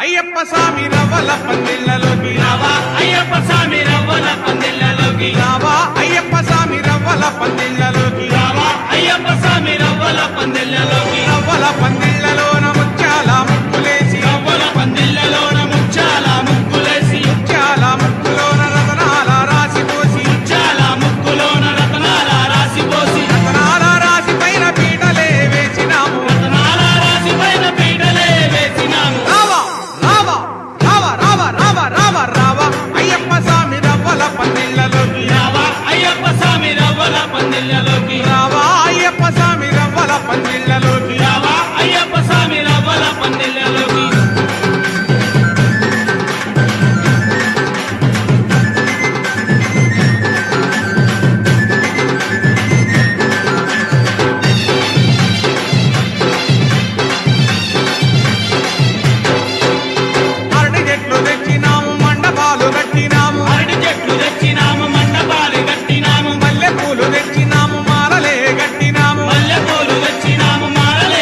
అయ్యప్ప స్వామి రవ్వల పందిళ్ళలోకి రావా అయ్యప్ప స్వామి రవ్వల పందిళ్ళలోకి రావా అయ్యప్ప స్వామి రవ్వల పందిళ్ళలోకి రావా అయ్యప్ప స్వామి రవ్వల పందిళ్ళలోకి రవ్వల పందిళ్ళలోన ముత్యాల ముక్కులేసి రవ్వల పందిళ్ళలోన ముత్యాల ముగ్గులేసి ముత్యాల ముక్కులోన రతనాల రాసిపోసి ముత్యాల ముక్కులోన రతనాల రాసిపోసి రతనాల రాసి పైన పీటలే వేసినాము రతనాల రాసి పైన పీటలే వేసినాము రావా రావా రావా రావా రావా రావా రావా అయ్యప్ప స్వామి రవ్వల పందిళ్ళలోకి రావా అయ్యప్ప స్వామి రవ్వల పందిళ్ళలోకి రావా అయ్యప్ప స్వామి రవ్వల పందిళ్ళలోకి రావా అయ్యప్ప స్వామి రవ్వల పందిళ్ళలోకి అరటి చెట్లు తెచ్చినాము మండపాలు కట్టినాము అరటి చెట్లు తెచ్చినాము మండపాలు కట్టినాము మల్లె పూలు తెచ్చినాము మాలలే కట్టినాము మల్లెపూలు తెచ్చినాము మాలలే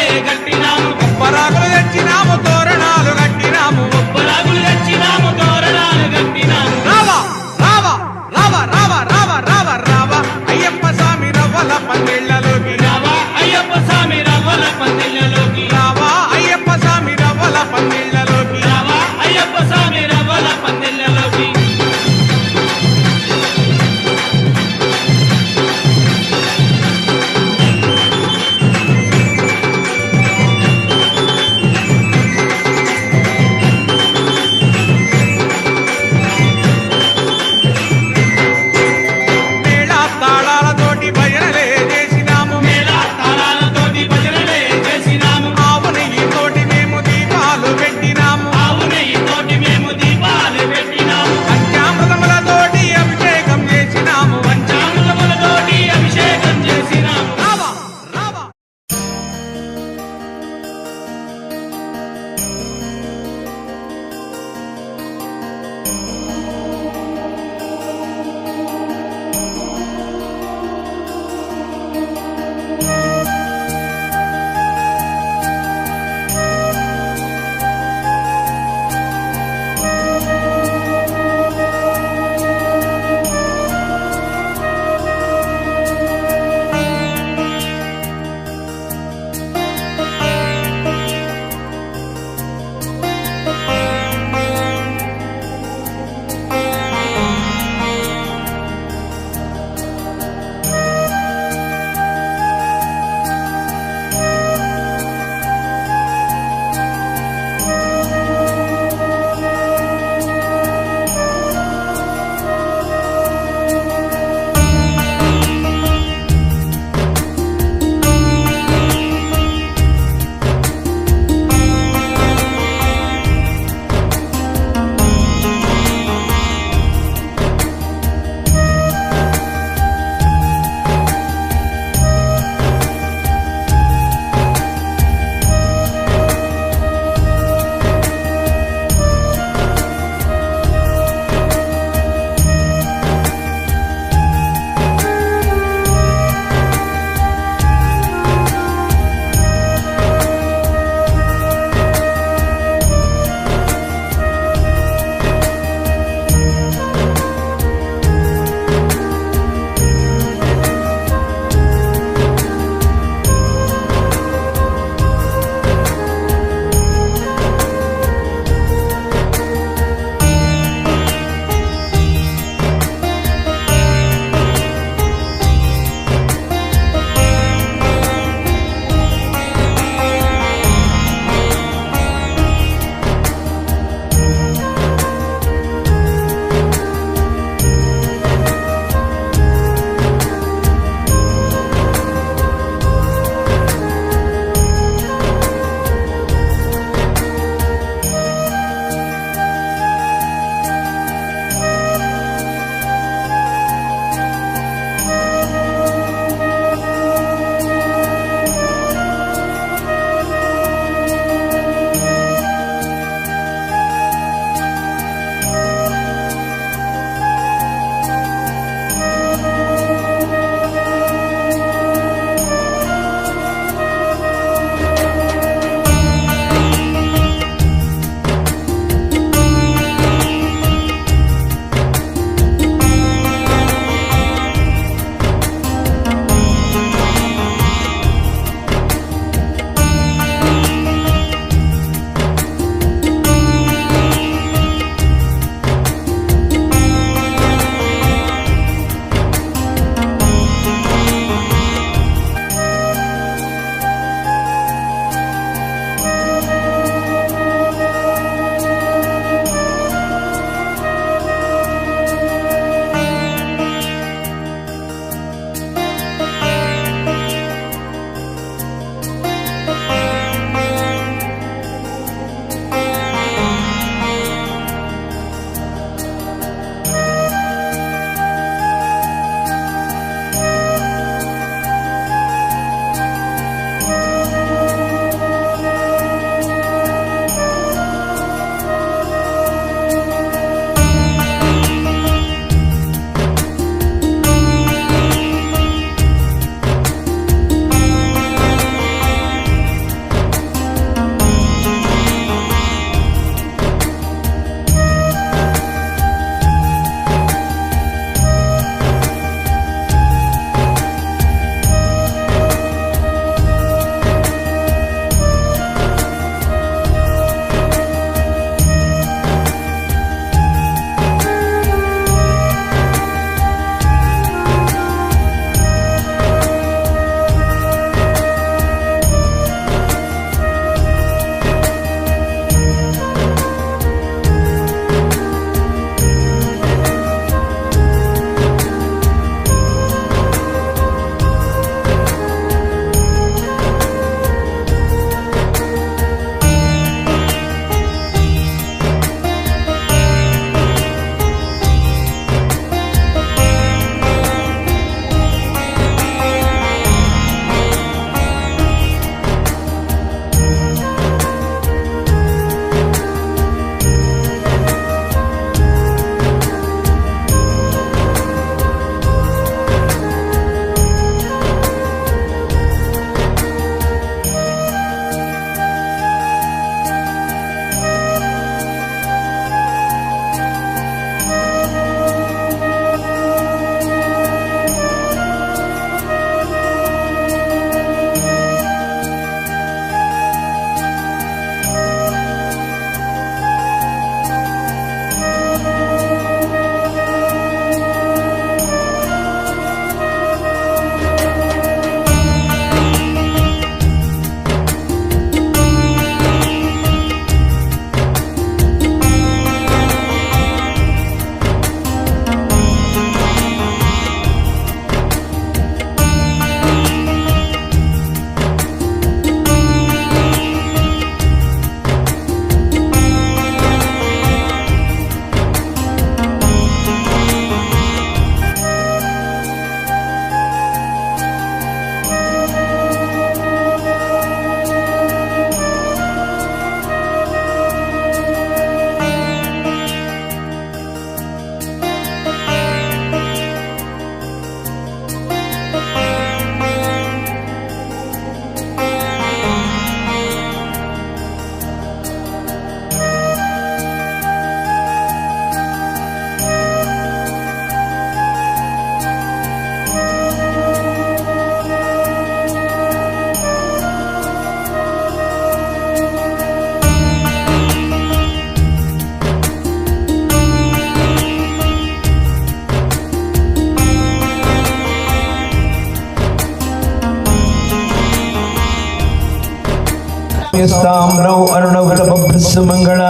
सौम्यस्ताम्रौ अरुणवटपभ्रस्सु मङ्गला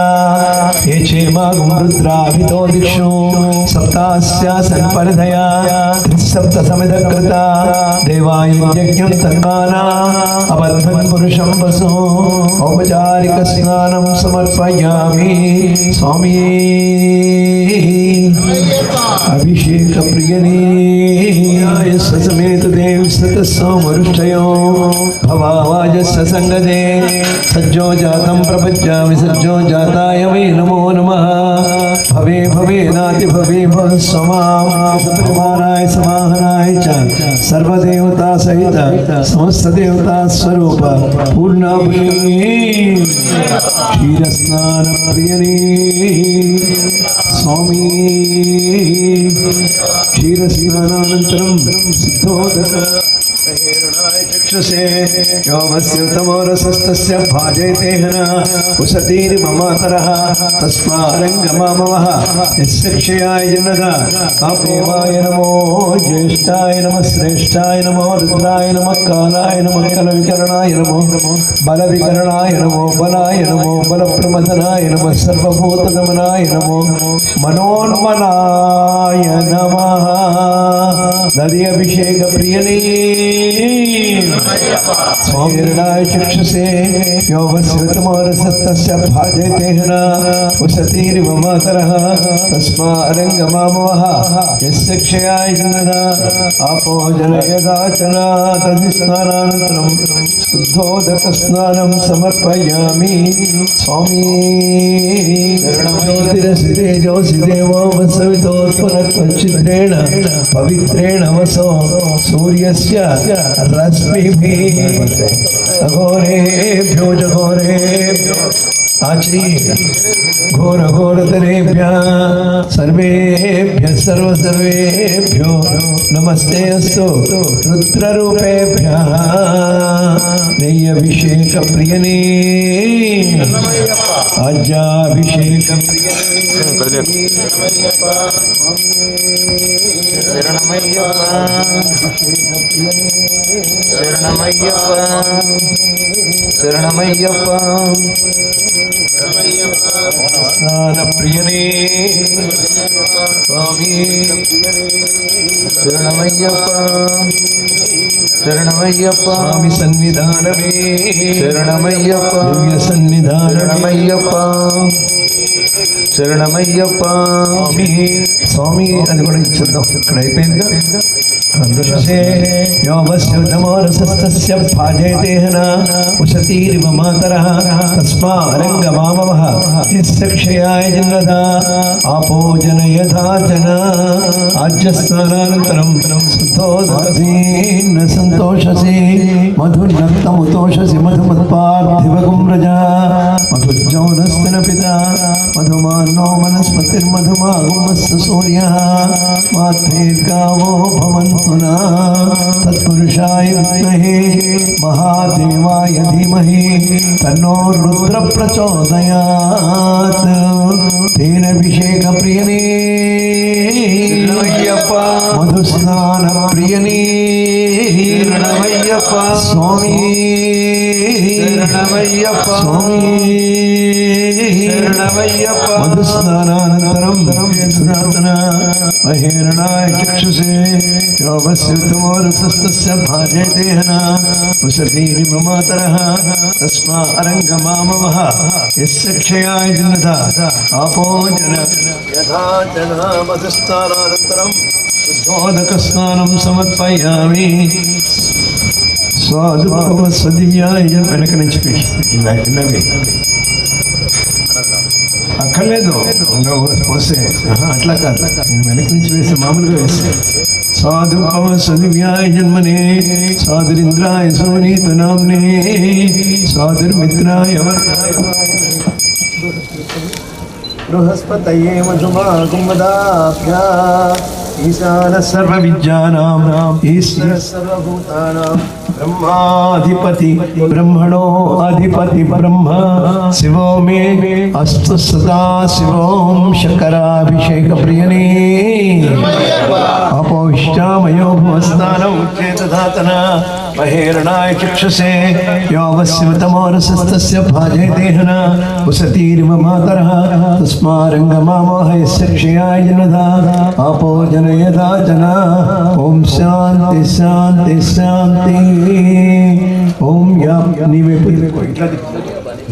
ये क्षेमागुं रुद्राभितो दिक्षु सप्तास्यासन् परिधया त्रिसप्तसमिधकृता देवाय यज्ञं तन्माना अबध्वन् पुरुषं वसु औपचारिकस्नानं समर्पयामि स्वामी अभिषेक प्रियने समेत देव सतसोमरुष्टयो भवावाजस्य संगते सज्जो जातं प्रपज्यामि सज्जो जाताय वै नमो नमः भवे भवे नाति भवे भव समानाय समाहनाय च सर्वदेवता सहित समस्त देवता स्वरूप पूर्णाभि क्षीरस्नान प्रियने स्वामी क्षीरस्नानानन्तरं सिद्धोदक चक्षुषे योमस्युतमोरसस्तस्य भाजयते हना कुसतीर्ममातरः तस्मारङ्गमामवः यस्य क्षयाय जनदा कापेवाय नमो ज्येष्ठाय नमः श्रेष्ठाय नमो रुद्राय नमः कालाय नमः कलविकरणाय नमो बलविकरणाय नमो बलाय नमो बलप्रमदनाय नमः सर्वभूतगमनाय नमो मनोन्मनाय नमः नदी अभिषेक प्रियने स्वामिर्णाय चक्षुषे योगस्यतमोरसस्तस्य भाजयते हना उसतीरिव मातरः तस्मारङ्गमामवः यस्य क्षयाय जनदा आपो जनयदाचना तदिस्नानानन्तरं शुद्धोदकस्नानं समर्पयामि स्वामी ज्योतिरसितेजोऽसि देवो वसवितोत्पुनत्वच्छिद्रेण पवित्रेण वसो सूर्यस्य रश्मिभिः अघोरेभ्यो जघोरेभ्यो आचर्य घोर घोरतरेभ्यः सर्वेभ्यः सर्वेभ्यो नमस्ते अस्तु रुद्ररूपेभ्यः नैयाभिषेक प्रियने आज्याभिषेक शरणमय्यप्प स्नान प्रियने स्वामी शरणमय्यप्प शरणमय्यप्प स्वामी सन्निधानमे शरणमय्यप्प दिव्य सन्निधानमे शरणमय्यप्प स्वामी स्वामी అది కూడా ఇచ్చేద్దాం ఇక్కడ అయిపోయిందిగా అందుకే योगस्युतमोरसस्तस्य भाजयते हना उसतीरिव मातरः तस्मारङ्गमामवः यस्य क्षयाय जन्मदा आपो जनयथा जना आज्यस्नानानन्तरं शुद्धोदकसीन्न सन्तोषसि मधुर्नक्तमुतोषसि मधुमत्पार्थिवगुं व्रजा मधुज्जौनस्तन पिता मधुमानो वनस्पतिर्मधुमागुमस्य सूर्यः मात्रेर्गावो भवन्तु न तत्पुरुषाय विद्महे महादेवाय धीमहि तन्नो रुद्र प्रचोदयात् तेन अभिषेक प्रियने मधुस्नान प्रियने स्वामी स्वामी मधुस्नानानन्तरं सनातन महेरणाय चक्षुषे योगस्युतमोरसस्तस्य भाजयते हना उसतीरिव मातरः तस्मारङ्गमामवः यस्य क्षयाय जनदा आपो जन यथा जना मधुस्नानानन्तरं शुद्धोदकस्नानं समर्पयामि స్వాదివ్యాయ వెనక నుంచి ఇలాగే అక్కర్లేదు పోస్తే అట్లా కాదు నేను వెనక నుంచి వేస్తే మామూలుగా వేస్తే స్వాదివ్యాయ జన్మనే స్వాదురింద్రాయ సోనీత నామ్నే స్వాదుర్మిత్రాయ బృహస్పతయే మధుమాగుమదాభ్యా ఈశాన సర్వ విద్యానాం ఈశ్వర సర్వభూతానాం ब्रह्माधिपति ब्रह्मणो अधिपति ब्रह्म शिवो मे अस्तु सदा शिवों शंकराभिषेक प्रियने अपोष्टामयो भवस्नानौ चेतधातन महेरणाय चक्षुषे योगस्यतमोरसस्तस्य भाजे देहन उसतीरिव मातरः तस्मारङ्गमामोहयस्य क्षयाय जनदा आपो जनयदा जना ओम शांति शांति शांति ओम या नीवे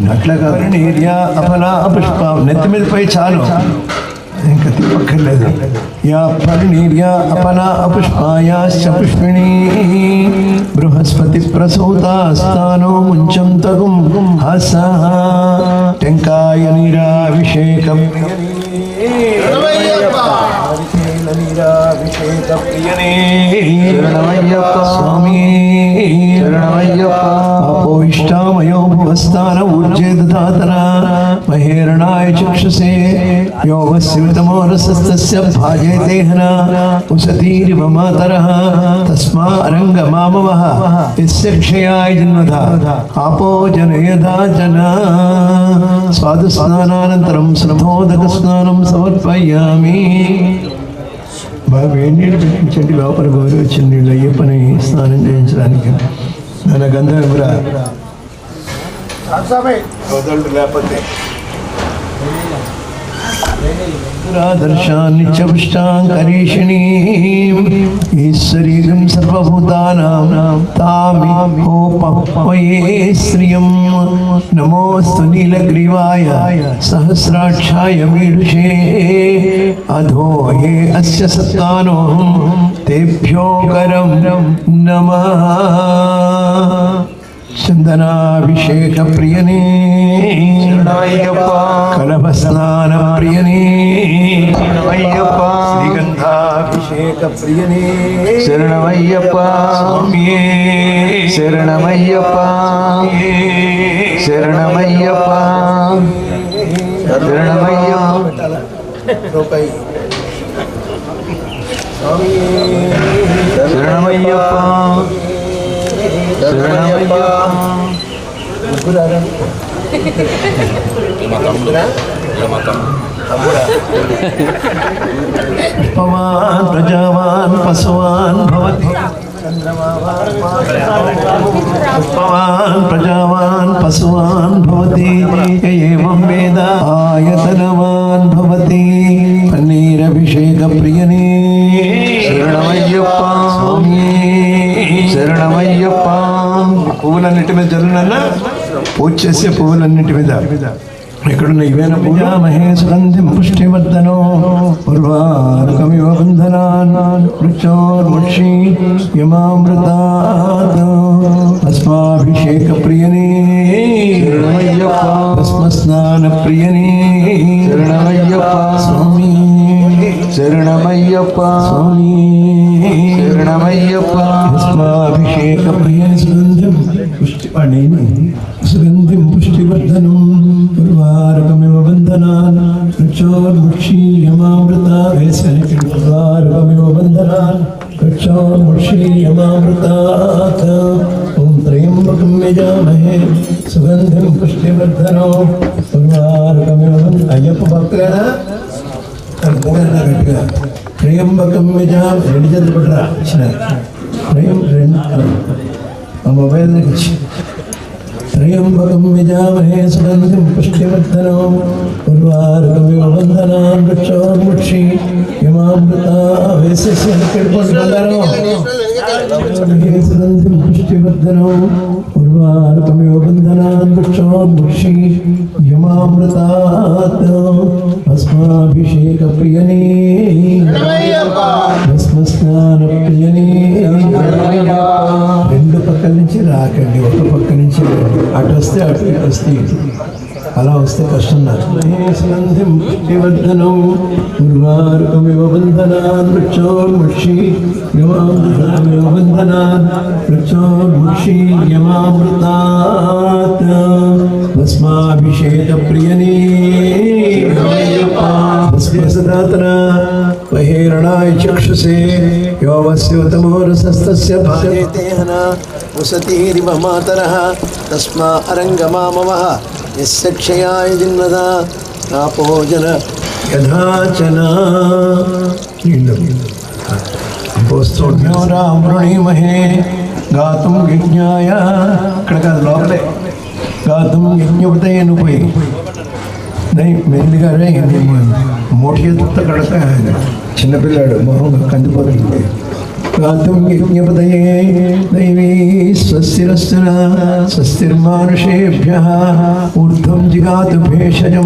నట్లగా నీర్యా అపనా పుష్పం నెత్తి మీద పై చాలు ఇంకా తిప్పక్కర్లేదు యా పరిణీర్యా అపనా అపుష్పాయాశ్చ పుష్పిణీ బృహస్పతి ప్రసూతాస్తానో ముంచం తగుం హసః టెంకాయ నీరాభిషేకం నీరాభిషేక ప్రియనే శరణమయ్యప్ప స్వామి శరణమయ్యప్ప అపోయిష్టామయో భువస్థాన ఊర్జేదాతన మహేరణాయ చక్షుషే యోగస్యుతమోరసస్తస్య భాజే దేహన ఉసతీరివ మాతరః తస్మా అరంగమామవః యస్య క్షయాయ జన్మధ ఆపో జనయదా జన స్వాదు స్నానానంతరం స్నమోదక స్నానం సమర్పయామి. బాగా వేడి నీళ్ళు పెట్టించండి, లోపల గౌరవ వచ్చిన నీళ్ళు అయ్యప్పని స్నానం చేయించడానికి. మన గంధం కూడా లేకపోతే దర్శాన్ని చపుష్టాంకరీషిణీ ఈశ్వరీం సర్వభూతానాం తామిహోపమయే శ్రియం నమోస్తు నీలగ్రీవాయ సహస్రాక్షాయ మీడుషే అధో హే అస్య సత్తానో తేభ్యో కరం నమః. చందనాభిషేక ప్రియనే శరణమయ్యప్ప కలభస్నాన ప్రియనే శరణమయ్యప్ప శ్రీగంధాభిషేక ప్రియనే శరణమయ్యప్ప స్వామియే శరణమయ్యప్ప శరణమయ్యప్ప శరణమయ్యప్ప శరణమయ్యప్ప శరణమయ్యప్ప పుష్పవాన్ ప్రజావాన్ పశువాన్ భవతి పుష్పవాన్ ప్రజావాన్ పశువాన్ భవతి ఏవం వేద ఆయతనవాన్ భవతి. పన్నీరభిషేక ప్రియనే శరణమయ్యప్ప శరణమయ్యప్ప. పువ్వులన్నిటి మీద జరుగునన్నా పూజ చేసే పువ్వులన్నిటి మీద ఎక్కడున్న ఇవేన పూజామహే సుగంధిం పుష్టివర్ధనో పూర్వారుకమివ బంధనాన్ వృక్షోర్ముక్షి యమామృతాత్ భస్మాభిషేక ప్రియనే శరణమయ్యప్ప భస్మస్నాన ప్రియనే శరణమయ్యప్ప స్వామి శరణమయ్యప్ప స్వామి శరణమయ్యప్ప భస్మాభిషేక ప్రియ సుగంధిం పుష్టిపణిని సుగంధిం పుష్టివర్ధనం పూర్వారుకమివ బంధనాన్ వృక్షోర్ముక్షి యమామృత వేసనికి పూర్వారుకమివ బంధనాన్ వృక్షోర్ముక్షి యమామృతాత్ ఓం త్రయంబకం యజామహే సుగంధిం పుష్టివర్ధనం పూర్వారుకమివ అయ్యప్ప భక్తులేనా గట్టిగా త్రయంబకం యజామ రెండు చేతులు పడరా ఇచ్చిన ఆ మొబైల్ నుంచి త్రయంబకం యజామహే సుగంధిం పుష్టివర్ధనం పూర్వారుకమివ బంధనాన్ వృక్షోర్ముక్షి యమామృత వేసేసి సుగంధిం పుష్టివర్ధనం పూర్వారుకమివ బంధనాన్ వృక్షోర్ముక్షి యమామృతాత్ భస్మాభిషేక ప్రియనే భస్మస్నాన ప్రియనే. రెండు పక్కల నుంచి రాకండి, ఒక పక్క నుంచి అటు వస్తే అటు వస్తే ఇటు. అలా వస్తే కష్టం నాకు. సుగంధిం పుష్టివర్ధనం పూర్వారుకమివ బంధనాన్ వృక్షోర్ముక్షి యమామృతమివ బంధనాన్ వృక్షోర్ముక్షి యమామృతాత్ భస్మాభిషేక ప్రియనే భస్మసదాతన बहिरणाय चक्षुषे यो वस्योतमोरसस्तस्य भाजेते हना वसतीरिव मातरः तस्मा अरङ्गमामवः यस्य क्षयाय जिन्नदा नापोजन यथाचना वृणीमहे गातुं यज्ञाय लोपले गातुं यज्ञपतयनुपै नहीं మెల్లిగా మోటి కడక చిన్నపిల్లాడు మొహం కందిపోతుంది గాతుం యజ్ఞపదయే దైవీ స్వస్తిరస్తున స్వస్తిర్మానుషేభ్యః ఊర్ధ్వం జిగాతు భేషజం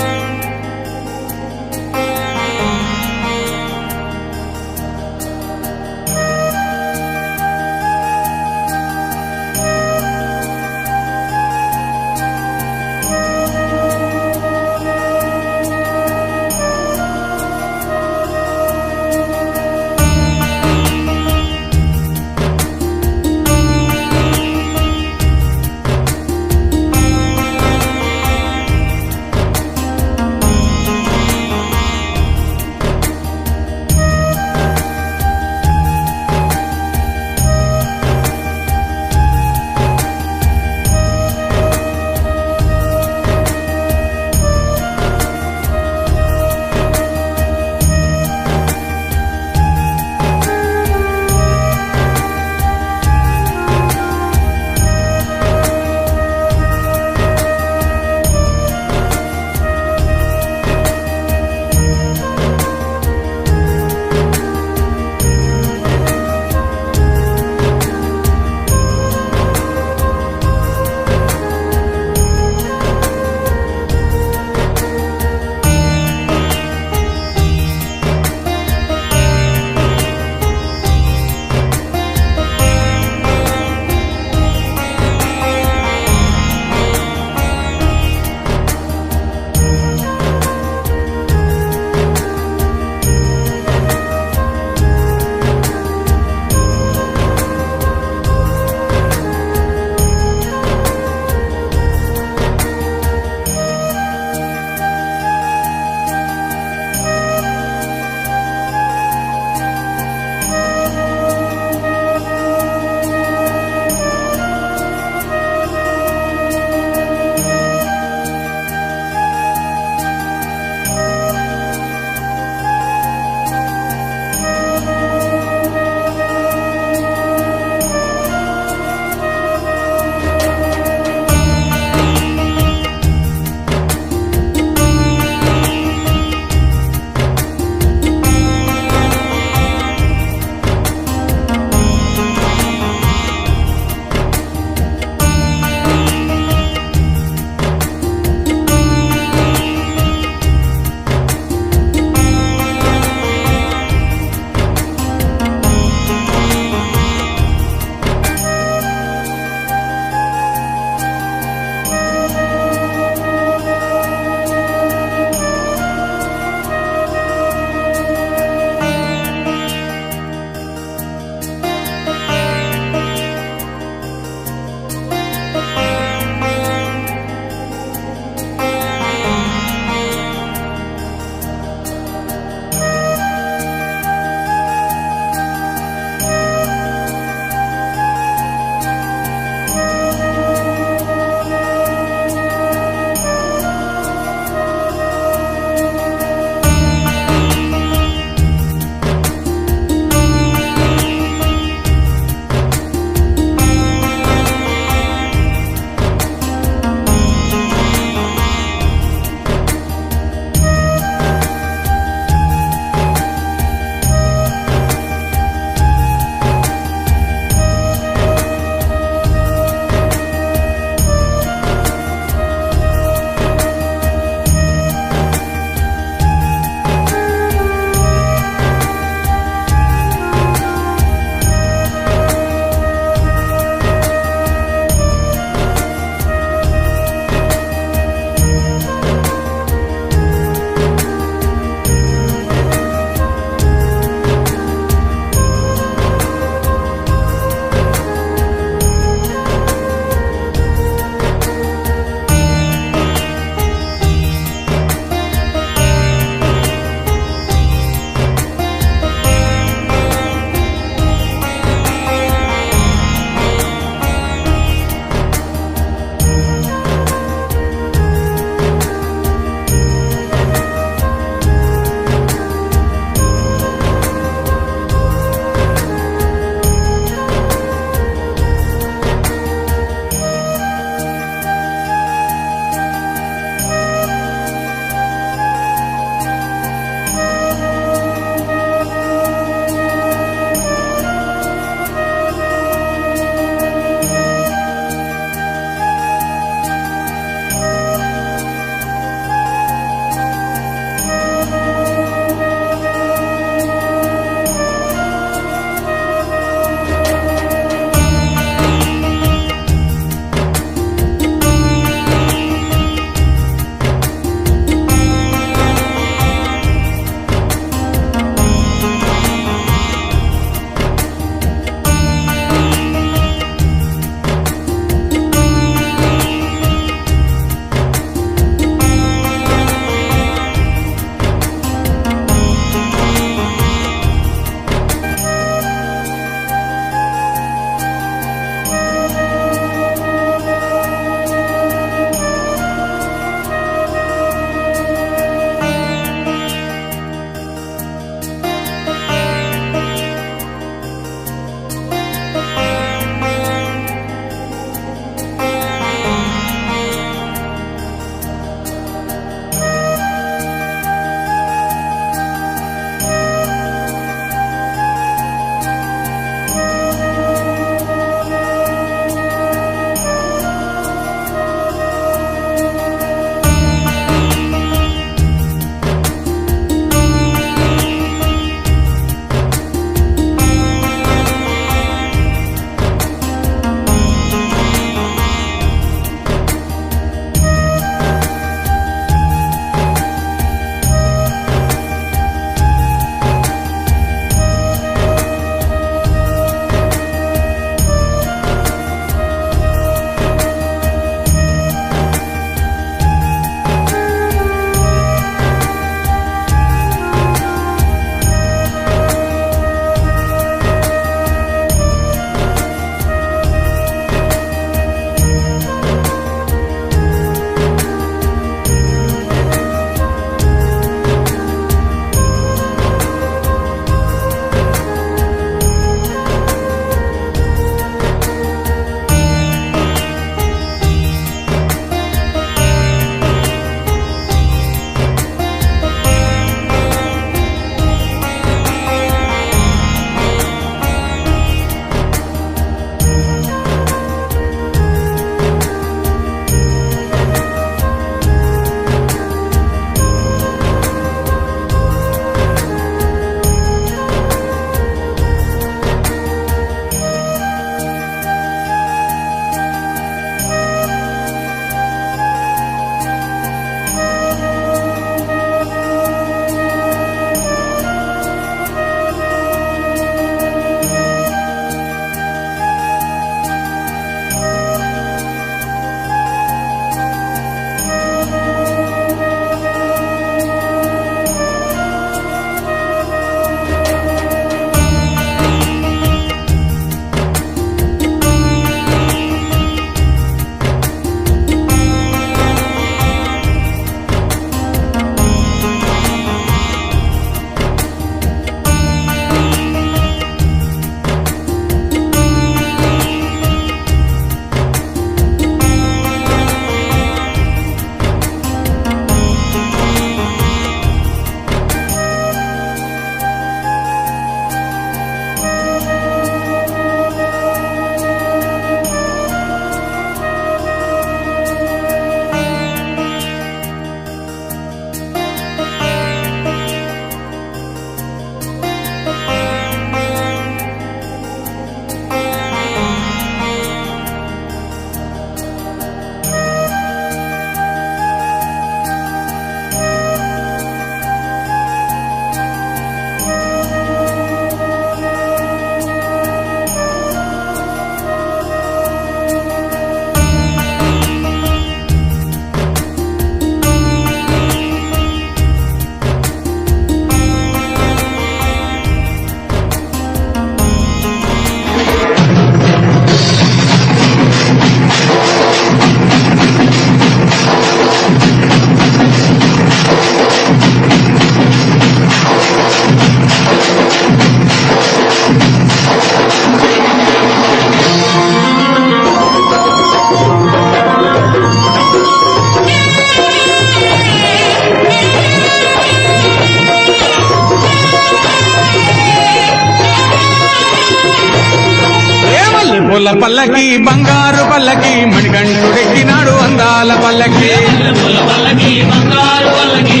మల్లెపూల పల్లకి బంగారు పల్లకి మణికంఠుడెక్కినాడు అందాల పల్లకి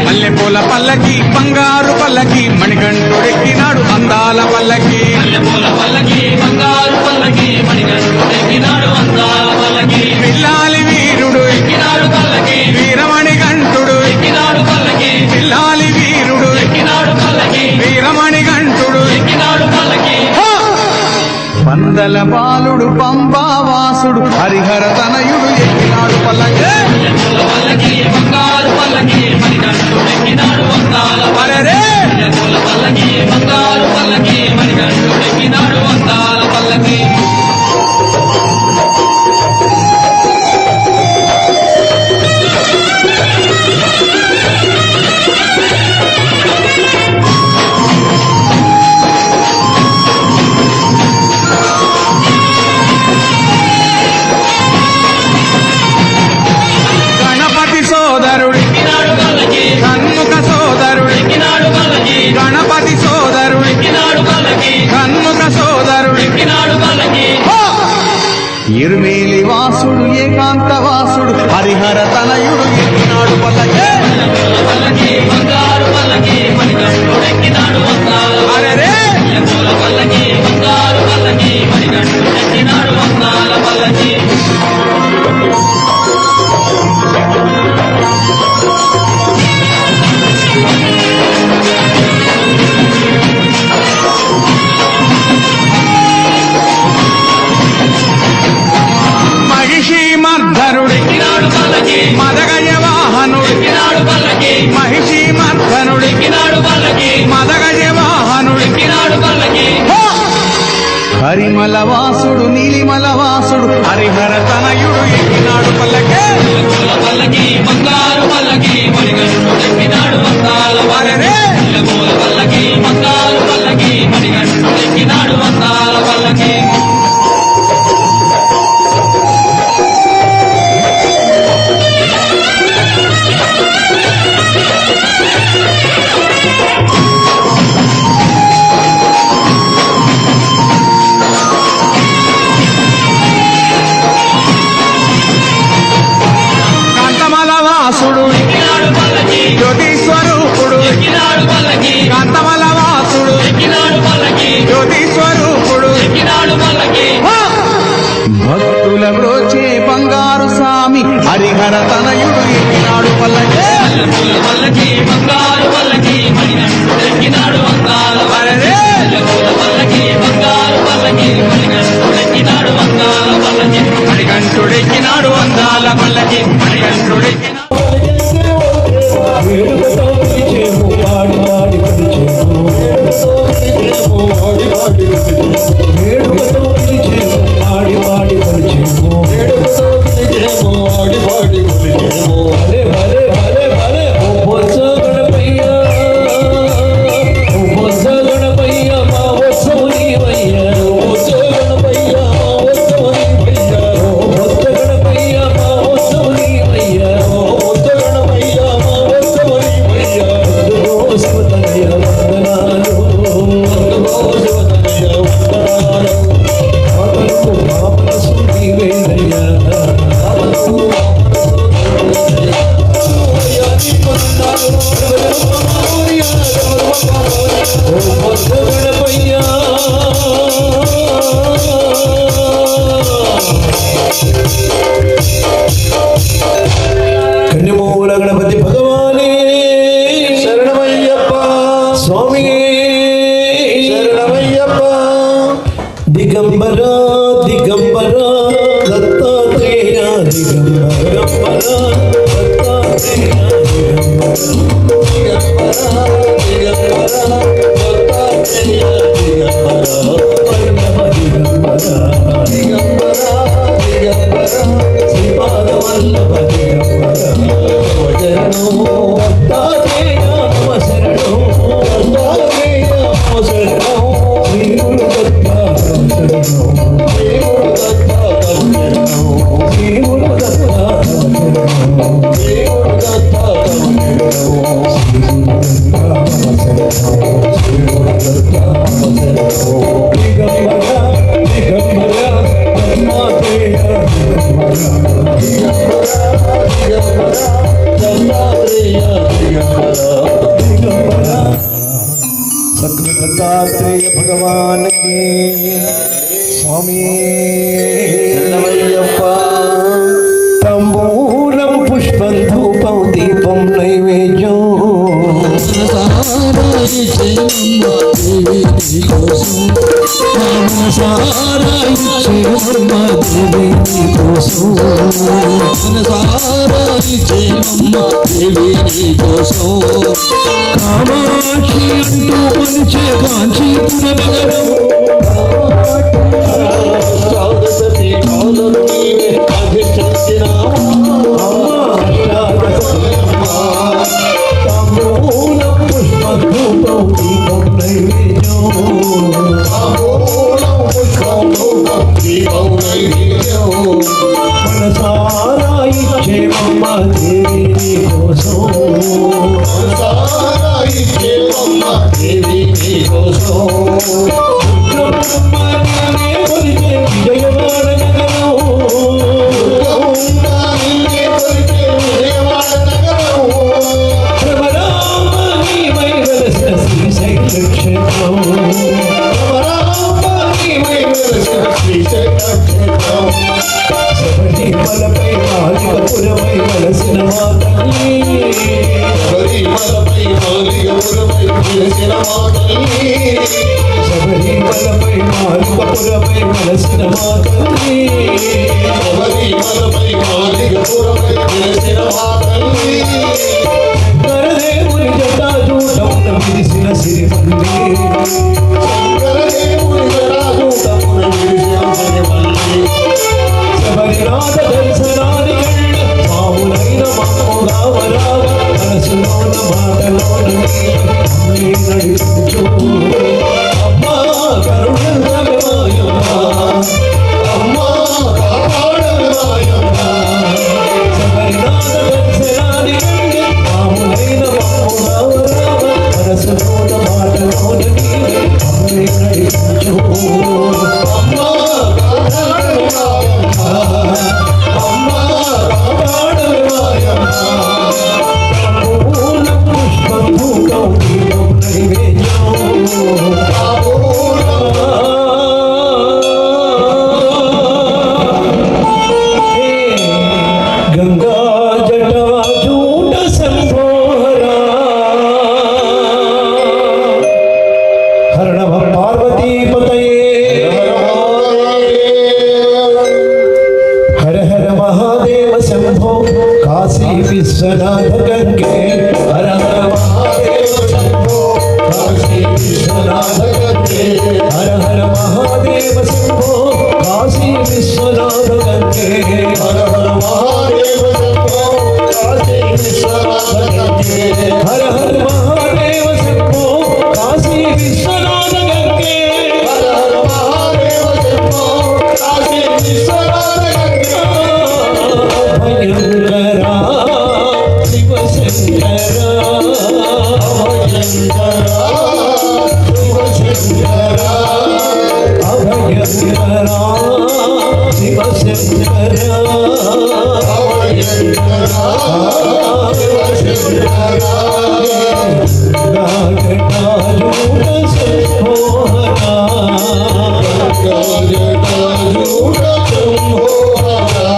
మల్లెపూల పల్లకి బంగారు పల్లకి మణికంఠుడెక్కినాడు అందాల పల్లకి పిల్లాలి వీరుడు ఎక్కినాడు పల్లకి వీరమణి గంటుడు ఎక్కినాడు పల్లకి పిల్లాలి వీరుడు ఎక్కినాడు పల్లకి వీరమణి గంటుడు ఎక్కినాడు పల్లకి పందల బాలుడు పంబావాసుడు హరిహర తనయుడు ఎక్కినాడు పల్లకి బంగారు పల్లకి మణికంఠుడెక్కినాడు అందాల పల్లకి బంగారు పల్లకి మణికంఠుడెక్కినాడు అందాల పల్లకి కన్నుక సోదరుడు గణపతి సోదరుడు కన్నుక సోదరుడు ఇరుమేలి వాసుడు ఏకాంత వాసుడు హరిహర తనయుడు ఎక్కినాడు పల్లకి అరెరే మదగజ వాహనుడు మహిషి మర్ధనుడు మదగజ వాహనుడు హరిమల వాసుడు నీలిమల వాసుడు హరిహర తనయుడు ఎక్కినాడు పల్లకి బంగారు పల్లకి మణికంఠుడెక్కినాడు అందాల పల్లకి బంగారు పల్లకి మణికంఠుడెక్కినాడు అందాల పల్లకి జ్యోతి స్వరూపుడు కాంతమల వాసుడు జ్యోతి స్వరూపుడు భక్తుల బ్రోచే బంగారు స్వామి హరిహర తనయుడు ఎక్కినాడు పల్లకి బంగారు పల్లకి మణికంఠుడెక్కినాడు అందాల పల్లకి బంగారు పల్లకి మణికంఠుడెక్కినాడు అందాల పల్లకి మణికంఠుడెక్కినాడు అందాల పల్లకి మణికంఠుడెక్కినాడు వేడుకతో పిలిచేము వాడి వాడి పిలిచేము వేడుకతో పిలిచేము వాడి వాడి పిలిచేము వేడుకతో పిలిచేము వాడి వాడి పిలిచేము వేడుకతో పిలిచేము వాడి వాడి పిలిచేము భలే భలే భలే భలే ఓ బొత్స గణపయ్య ఓ బొత్స గణపయ్య మా ఉత్సవం నీవయ్య ఓ బొత్స గణపయ్య మా ఉత్సవం నీవయ్య ఓ బొత్స గణపయ్య మా ఉత్సవం నీవయ్య ఓ బొత్స గణపయ్య మా ఉత్సవం నీవయ్య శివతనయ వందనాలు శివతనయ వందనాలు పాపలకు పాపసు నీవేనయ్య పాపలకు కన్యమూల గణపతి భగవానే శరణమయ్యప్ప స్వామి శరణమయ్యప్ప దిగంబర దిగంబర దత్తాత్రేయ దిగంబర దత్తాత్రేయ దిగంబర దత్తాత్రేయ దిగంబర దిగంబర శ్రీపాద వల్లభ దిగంబర వజరణో దత్తాత్రేయ నమ శరణో దత్తాత్రేయ నమ శరణో శ్రీ గురు దత్తాత్రేయ శరణో శ్రీ గురు దత్తాత్రేయ శరణో శ్రీ గురు దత్తాత్రేయ శరణో శ్రీ గురు దత్తాత్రేయ శరణో శ్రీ గురు దత్తాత్రేయ శరణో శ్రీ గురు దత్తాత్రేయ శరణో सद्गुरुदत्तात्रेय भगवान की स्वामी तंबूलं पुष्पं धूपं दीपं नैवेद्यं కామాక్షి అంటూ కొలిచే కాంచీపుర తాంబూలం పుష్పం ధూపం దీపం నైవేద్యం మనసారా ఇచ్చే మమ్మ దేవి నీ కోసం బ్రహ్మణ్యమే కొలిచే విజయవాడ నగరం భ్రమరామణి మై వెలసిన శ్రీశైల క్షేత్రం శబరిమలపై మాలికపురమై వెలసిన మా తల్లి శబరిమలపై మాలికపురమై వెలసిన మా తల్లి శంకరదేవుని జటాజూటమున విరిసిన సిరిమల్లి శబరినాథ దర్శనానికెళ్ళ మాములైన మామూగావరావ మనసులోన మాటలోన నడిపించు అమ్మా కరుణమాయమ్మా అమ్మా కాపాడమాయమ్మా శబరినాథ దర్శనానికెళ్ళ మాములైన మామూగావరావ మనసులోన మాటలోన నడిపించు అమ్మా गंगा जटवा झूठ संभोरा हरणव पार्वती पतये हर हर महादेव शंभो काशी विश्वनाथ गंगे हर हर महादेव शंभो काशी विश्वनाथ गंगे हर हर महादेव शंभो काशी विश्वनाथ गंगे हर हर महादेव शंभो काशी विश्वनाथ गंगे हर हर महादेव शंभो काशी विश्वनाथ गंगे हर हर महादेव शंभो काशी विश्वनाथ गंगे भयंकरा शिव शंकरा भयंकरा शिव शंकरा अभयंकरा शिव शंकरा अभयंकरा शिव शंकरा जटाजूट संभोहरा जटाजूट संभोहरा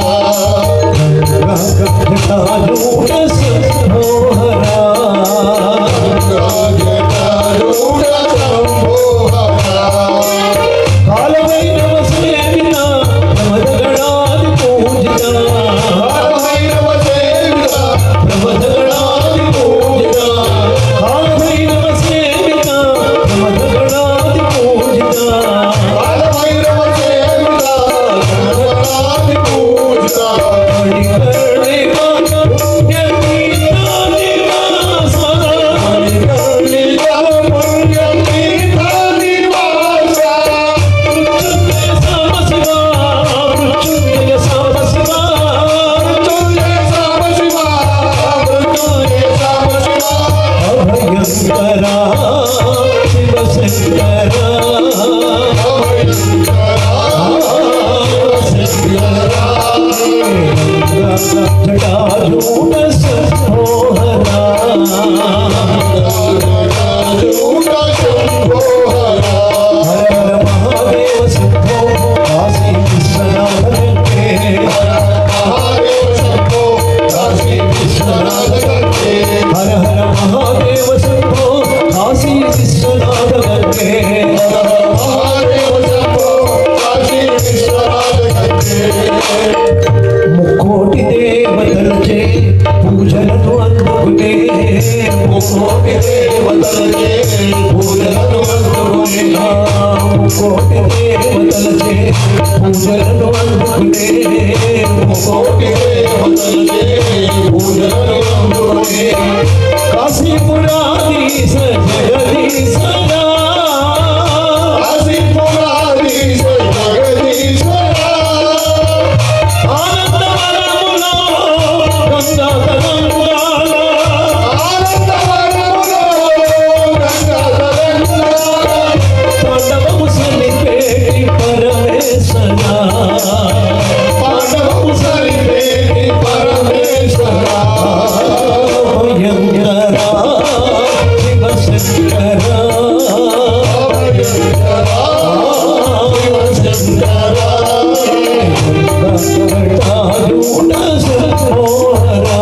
जटाजूट संभोहरा जटाजूट संभोहरा कालभैरव सेविता प्रमदगणादि पूजिता कालभैरव सेविता प्रमदगणादि पूजिता कालभैरव सेविता పూజలను అందుకునే ముక్కోటి దేవతలచే పూజలను అందుకునే ముక్కోటి దేవతలచే పూజలను అందుకునే ముక్కోటి దేవతలచే పూజలను అందుకునే కాశీపురాధీశ జగదీశరా కాశీపురాధీశ జగదీశరా ఆనందవనములో గంగాధరంగాల ఆనందవనములో గంగాధరంగాల పాండవము సలిపేటి పరమేశ్వరా పాండవము సలిపేటి పరమేశ్వరా భయంకరా శివశంకరా భయంకరా శివశంకరా గంగాధరుడ శంభోహరా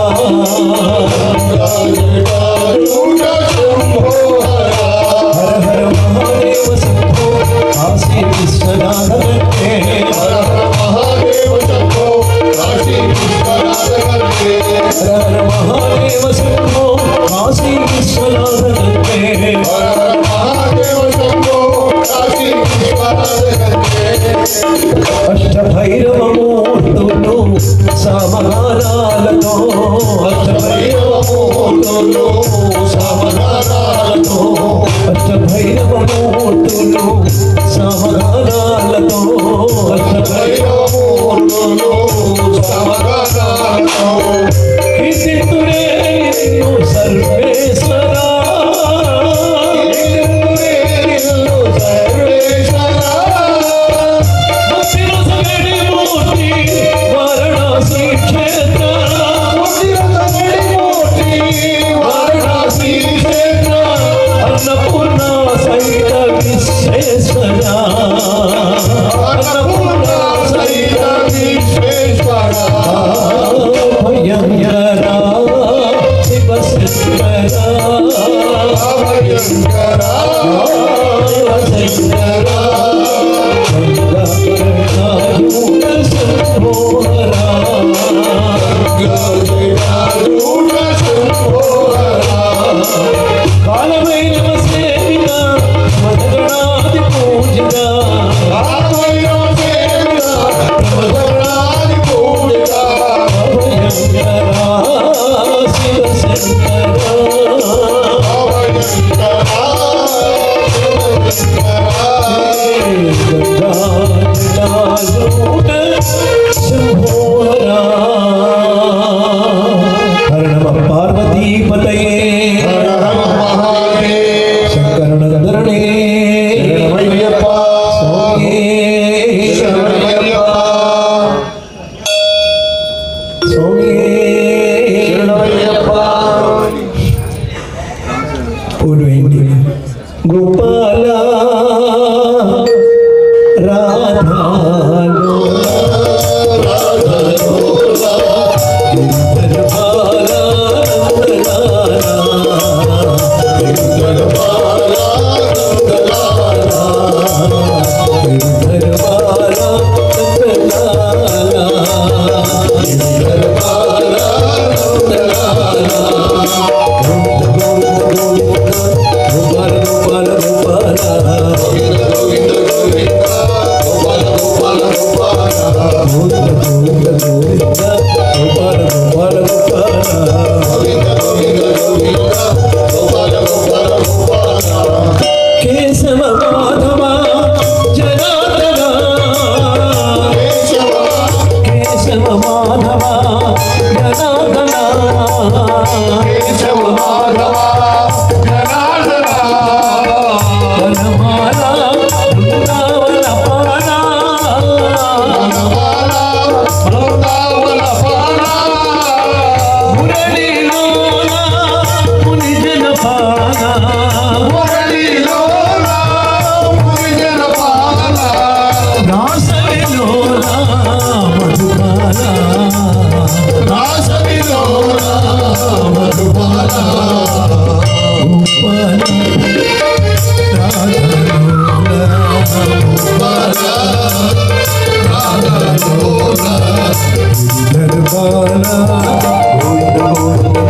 గంగాధరుడ శంభోహరా హర హర మహాదేవ శంభో కాశీ విశ్వనాథ గణే హర హర మహాదేవ శంభో కాశీ విశ్వనాథ గణే హర హర మహాదేవ శంభో కాశీ విశ్వనాథ గణే హర హర మహాదేవ శంభో కాశీ విశ్వనాథ గణే అష్టభైరవమూర్తులు సమహారాలతో అష్టభైరవమూర్తులు సమహారాలతో అష్టభైరవమూర్తులు సమహారాలతో అష్టభైరవమూర్తులు సమహారాలతో కీర్తితురే నిన్ను సర్వేశ్వరా కీర్తితురే నిన్ను సర్వేశ్వరా వారణాసి క్షేత్ర వారణాసి క్షేత్ర అన్నపూర్ణ సహిత విశ్వేశ్వర అన్నపూర్ణ సహిత విశ్వేశ్వర భయంకర శివశంకర భయంకర శివశంకర కాలమైన సేవిన మదగణాది పూజిత మదగణాది పూజిత భయంకర శివశంకర శంభోరా హర నమ పార్వతీపతయే శంకరణగరణే గోపాల రాధాలో కేశవ మాధవ జనార్దన కేశవ మాధవ జనార్దన కేశవ మాధవ జనార్దన వనమాల బృందావన పాన బృందావన పాన మురళీలోన మునిజన పాన Bala,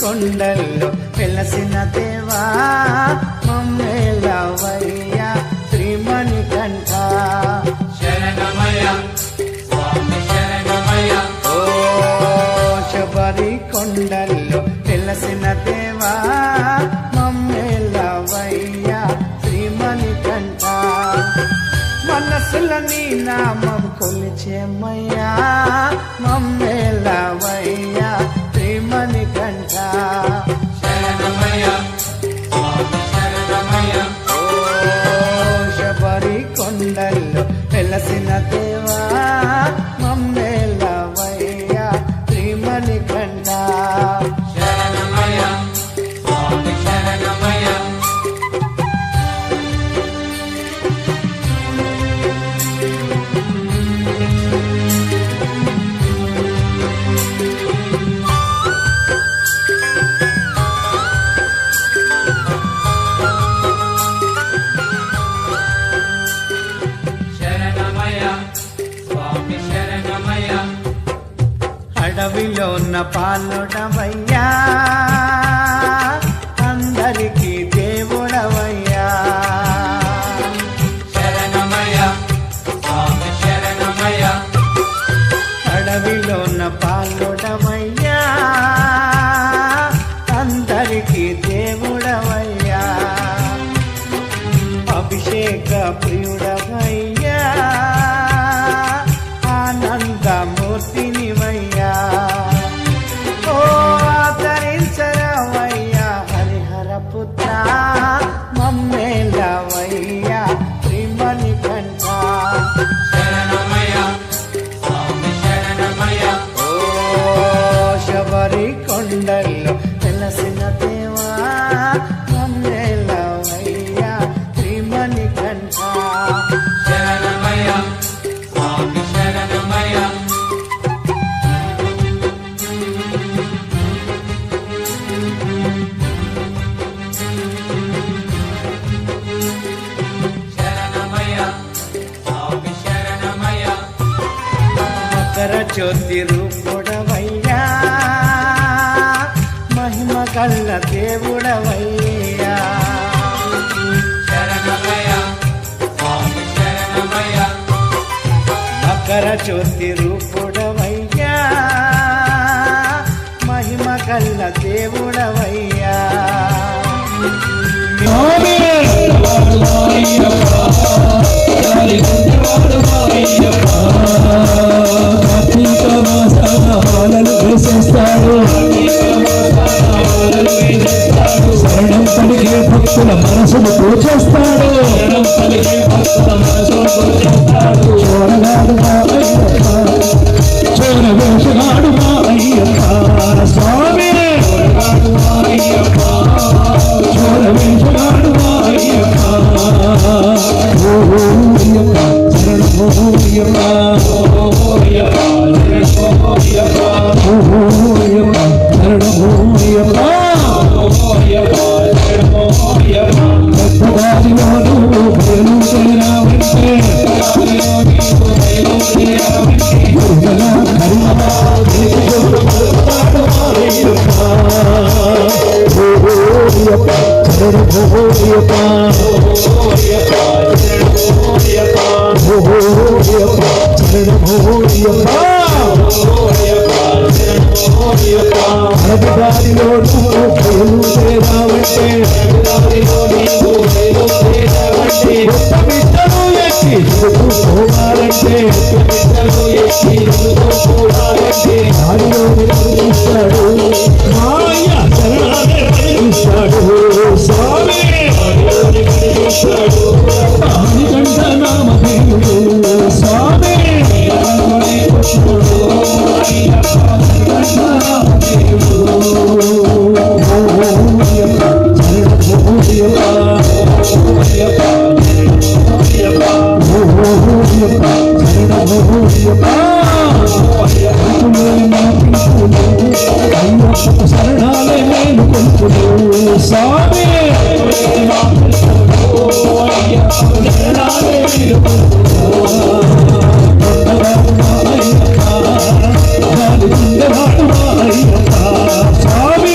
కొండల్లో వెలసిన దేవా మమ్మేలవయ్యా శ్రీమణికంఠ శరణమయ్య స్వామి శరణమయ్య ఓ శబరి కొండల్లో వెలసిన దేవా మమ్మేలవయ్యా శ్రీమణికంఠ మనసుల నీ నామం కొలిచేమయ్యా మమ్మేలవయ్యా శ్రీమణికంఠ శరణమయ్య స్వామి శరణమయ్య ఓ శబరి కొండల్లో వెలసిన దేవా మమ్మేలవయ్యా శ్రీమణికంఠ శరణమయ్య స్వామి శరణమయ్య శరణమయ్య స్వామి శరణమయ్య అడవిలో ఉన్న పాలుడవయ్యా అందరికీ దేవుడవయ్యా శరణమయ్య స్వామి శరణమయ్య అడవిలో ఉన్న పాలుడవయ్యా అందరికీ దేవుడవయ్యా అభిషేక ప్రియుడవయ్యా ఆనందమూర్తినివయ్యా ఓ ఆదరించరవయ్యా హరిహర పుత్ర మమ్మేలవయ్యా శ్రీమణికంఠ శరణమయ్య స్వామి శరణమయ్య ఓ శబరి కొండల్లో వెలసిన దేవా మమ్మేలవయ్యా శ్రీమణికంఠ శరణమయ్య స్వామి శరణమయ్య శరణమయ్య స్వామి శరణమయ్య మకర జ్యోతి రూపుడవయ్యా మహిమ కళ్ళ దేవుడవయ్యా శరణమయ్య స్వామి శరణమయ్య మకర జ్యోతి రూపుడవయ్యా మహిమ కళ్ళ దేవుడవయ్యా కార్తీక మాసాన మాలలు వేసేస్తాడు శరణం పలికే భక్తుల మనసును పూజిస్తాడు చోరగాడు మా అయ్యప్ప చోర వేషగాడు మా అయ్యప్ప స్వామి చోర వేషగాడు మా అయ్యప్ప ఓ అయ్యప్ప శరణమో అయ్యప్ప శరణాలే నేను కొంచెము స్వామి స్వామి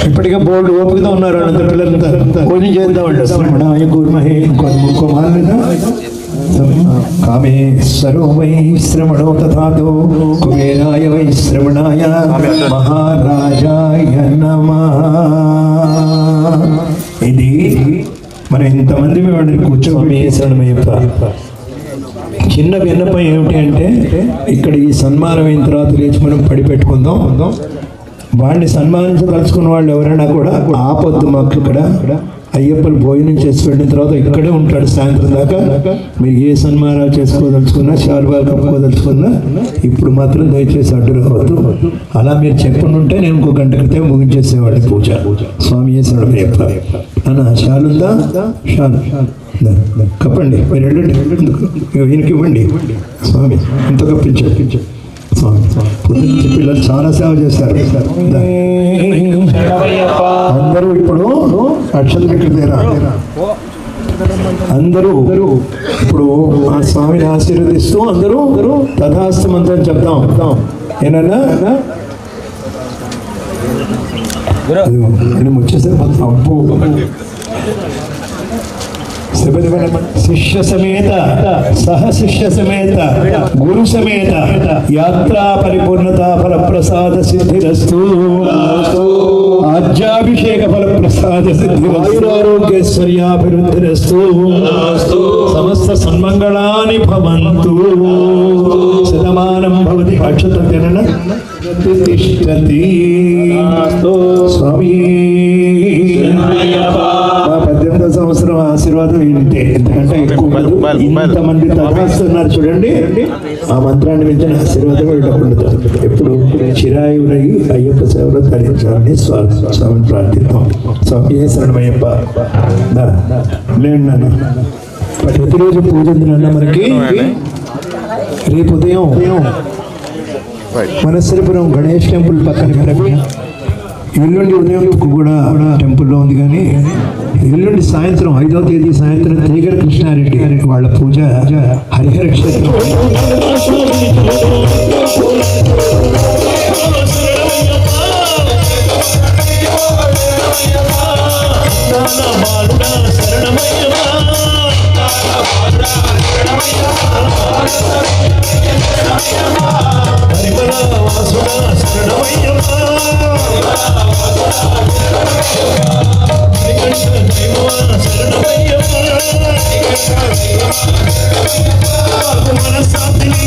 ఇప్పటికే బోర్డు ఓపికతో ఉన్నారు అంత పిల్లలంతా భోజనం చేద్దామండి శ్రమణాయ కూర్మహే ఇంకో మాలేదా కామేశ్వరో వై శ్రమణో తథాతో కుబేరాయ వై శ్రమణాయ మహారాజాయ నమః. ఇది మరి ఇంతమంది మేము కూర్చోమి శరణమయ్యప్ప. చిన్న విన్నపం ఏమిటి అంటే ఇక్కడ ఈ సన్మానం అయిన తర్వాత లేచి మనం పడి పెట్టుకుందాం. వాడిని సన్మానించదలుచుకున్న వాళ్ళు ఎవరైనా కూడా ఆపొద్దు. మాకు ఇక్కడ అయ్యప్పలు భోజనం చేసి వెళ్ళిన తర్వాత ఇక్కడే ఉంటాడు సాయంత్రం దాకా. మీరు ఏ సన్మానాలు చేసుకోదలుచుకున్నా, శాలువాలు కప్పుకోదలుచుకున్నా ఇప్పుడు మాత్రం దయచేసి అడ్డు రావద్దు. అలా మీరు చెప్పుంటే నేను ఇంకో గంట క్రితం ముగించేసేవాడిని పూజ. స్వామి చేసాడు అయ్యప్ప అన్న శాలుందా? శాలు కప్పండి, మీరు వెళ్ళండి, ఈయనకి ఇవ్వండి. స్వామి ఇంత కప్పించు. స్వామి పొద్దున్న పిల్లలు చాలా సేవ చేస్తారు. అందరూ ఇప్పుడు అక్షలు పెట్టిదేరా. అందరూ ఇప్పుడు ఆ స్వామిని ఆశీర్వదిస్తూ అందరూ తథాస్తు మంత్రం చెప్తాం. ఏనన్నా వచ్చేసరి అబ్బు శిష్య సమేత సహ శిష్య సమేత గురు సమేత యాత్రా పరిపూర్ణత ఫల ప్రసాద సిద్ధిరస్తు. ఆజ్యాభిషేక ఫల ప్రసాద సిద్ధిరస్తు. ఆరోగ్యైశ్వర్యాభివృద్ధిరస్తు. సమస్త సన్మంగళాని భవంతు. శతమానం భవతి. అక్షతం తినన తిష్టతి. స్వామి 18వ సంవత్సరం ఆశీర్వాదం ఏంటి? ఎందుకంటే ఎక్కువ ఇంతమంది తదాస్తున్నారు చూడండి. ఆ మంత్రాన్ని మించిన ఆశీర్వాదం వెళ్ళకుండా ఎప్పుడు చిరాయురై అయ్యప్ప సేవలో తరించాలని స్వామిని ప్రార్థిద్దాం. స్వామి శరణమయ్యప్ప. లేండి నాన్న, ప్రతిరోజు పూజ ఉంది నాన్న మనకి. రేపు ఉదయం మనసరిపురం గణేష్ టెంపుల్ పక్కన కనుక ఎల్లుండి ఉదయం కూడా టెంపుల్లో ఉంది. కానీ ఎల్లుండి సాయంత్రం 5వ తేదీ సాయంత్రం తీగర కృష్ణారెడ్డి వాళ్ళ పూజ హరిహర క్షేత్రం. మనసాతిని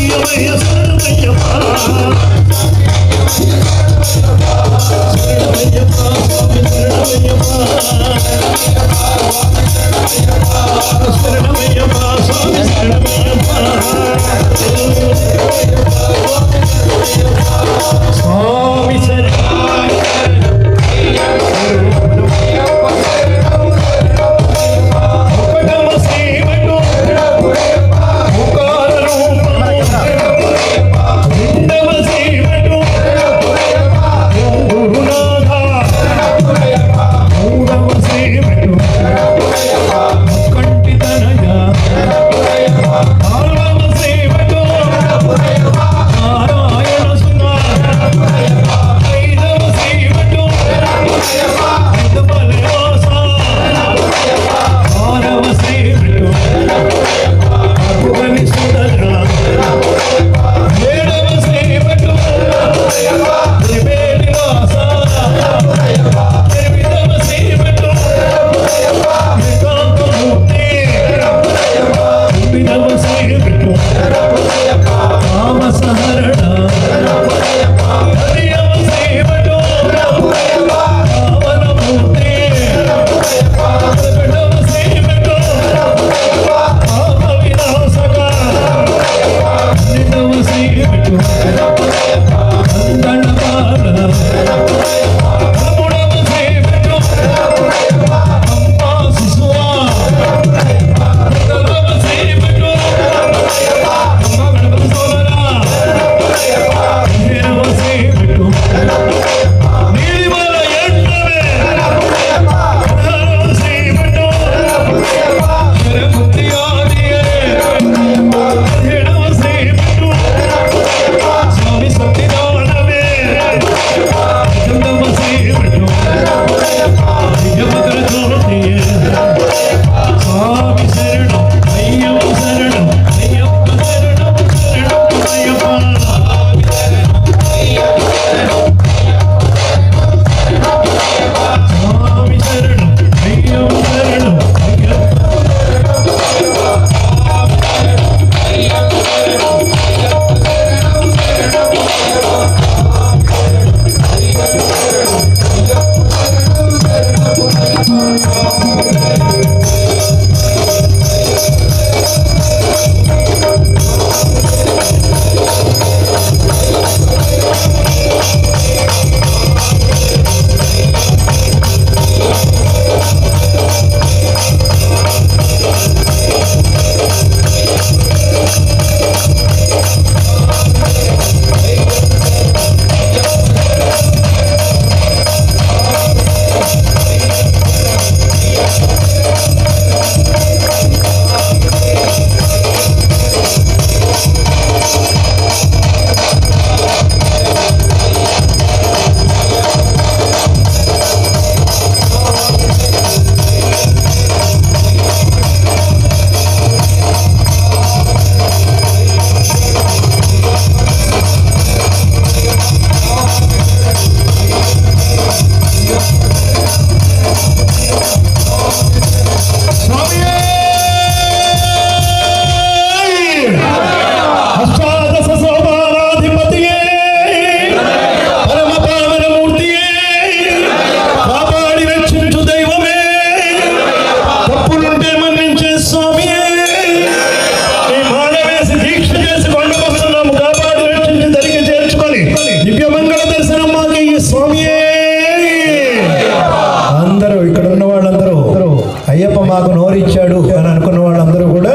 అయ్యప్ప మాకు నోరిచ్చాడు అని అనుకున్న వాళ్ళందరూ కూడా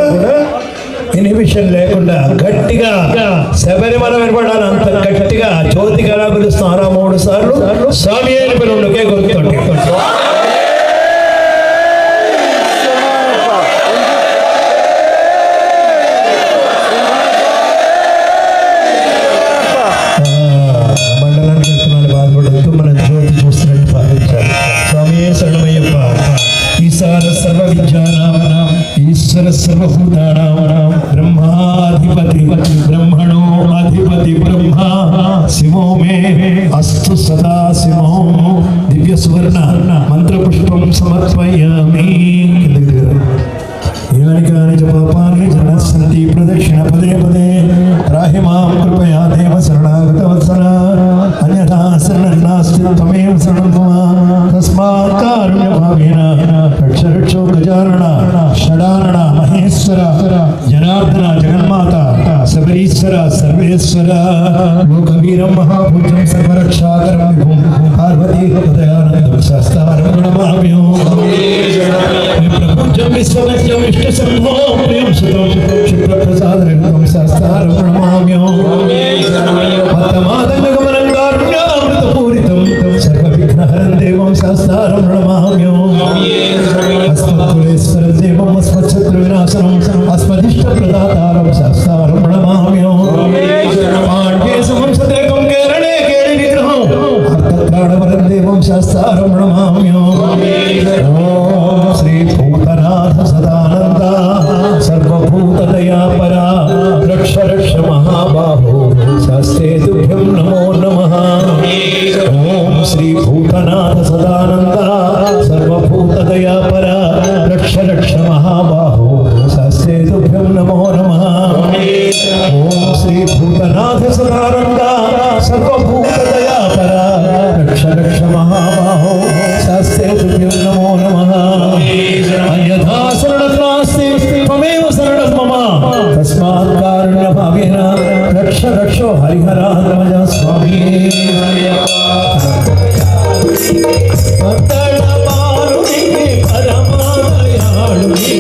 ఇన్హిబిషన్ లేకుండా గట్టిగా శబరిమల వినపడాలి అంత గట్టిగా జ్యోతిగా ఎలా పిలుస్తారా 3 సార్లు స్వామి అని పిలుండి ఒకే గుర్తుండి. మండలానికి వెళ్తున్నాను బాధపడుతూ మన జ్యోతి చూస్తున్నట్టు భావించాలి. స్వామి శరణమయ్యప్ప. ఈశాన సర్వ విద్యానాం ఈశ్వర సర్వభూతానాం బ్రహ్మాధిపతి బ్రహ్మణో అధిపతి బ్రహ్మ శివో మే అస్తు సదా శివో దివ్య సువర్ణ మంత్రపుష్పం సమర్పయామి. యాని కాని చ పాపాని జనస్సంతి ప్రదక్షిణ పదే పదే త్రాహి మాం కృపయా దేవ శరణాగత వత్సల అన్యథా శరణం నాస్తి త్వమేవ శరణం మమ తస్మాత్ కారుణ్య భావేన రక్ష రక్షో గజానన షడానన మహేశ్వర జనార్దన జగన్మాత శబరీశ్వర సర్వేశ్వర లోకవీరం మహాభూజం సర్వరక్షాకరం విభుం పార్వతీ హృదయానందం శాస్త్రారం నమామ్యో ప్రపంచం విశ్వమస్యం ఇష్టసంభో ప్రియం సుతం క్షిప్రప్రసాదరం శాస్త్రారం నమామ్యో పత్తమాదంగమనం కారుణ్యామృతపూరితం సర్వవిఘ్నహరం దేవం శాస్త్రారం నమామ్యో అస్మత్కులేశ్వరం దేవం అస్మచ్చత్రువినాశనం అస్మదిష్టప్రదాతారం శాస్త్రారం నమామ్యో పాండ్యే సంసదేకం కేరళే కేళి విగ్రహం అర్థత్రాణవరం దేవం శాస్త్రారం నమామ్యో ఓం శ్రీ భూతనాథ సదానంద సర్వభూతదయాపరా రక్ష రక్ష మహాబాహో శాస్త్రే తుభ్యం నమో నమః. ఓం శ్రీ భూతనాథ సదానంద సర్వభూతదయాపరా రక్ష రక్ష మహాబాహో శాస్త్రే తుభ్యం నమో నమః. ఓం శ్రీ భూతనాథ సదానంద సర్వభూతదయాపరా రక్ష రక్ష మహాబాహో శాస్త్రే తుభ్యం నమో నమః. అన్యథా శరణం నాస్తి త్వమేవ శరణం మమ తస్మాత్ కారుణ్య భావేన రక్ష రక్షో హరిహరాత్మజ స్వామి. పతళమారునికి పరమాదయాళునికి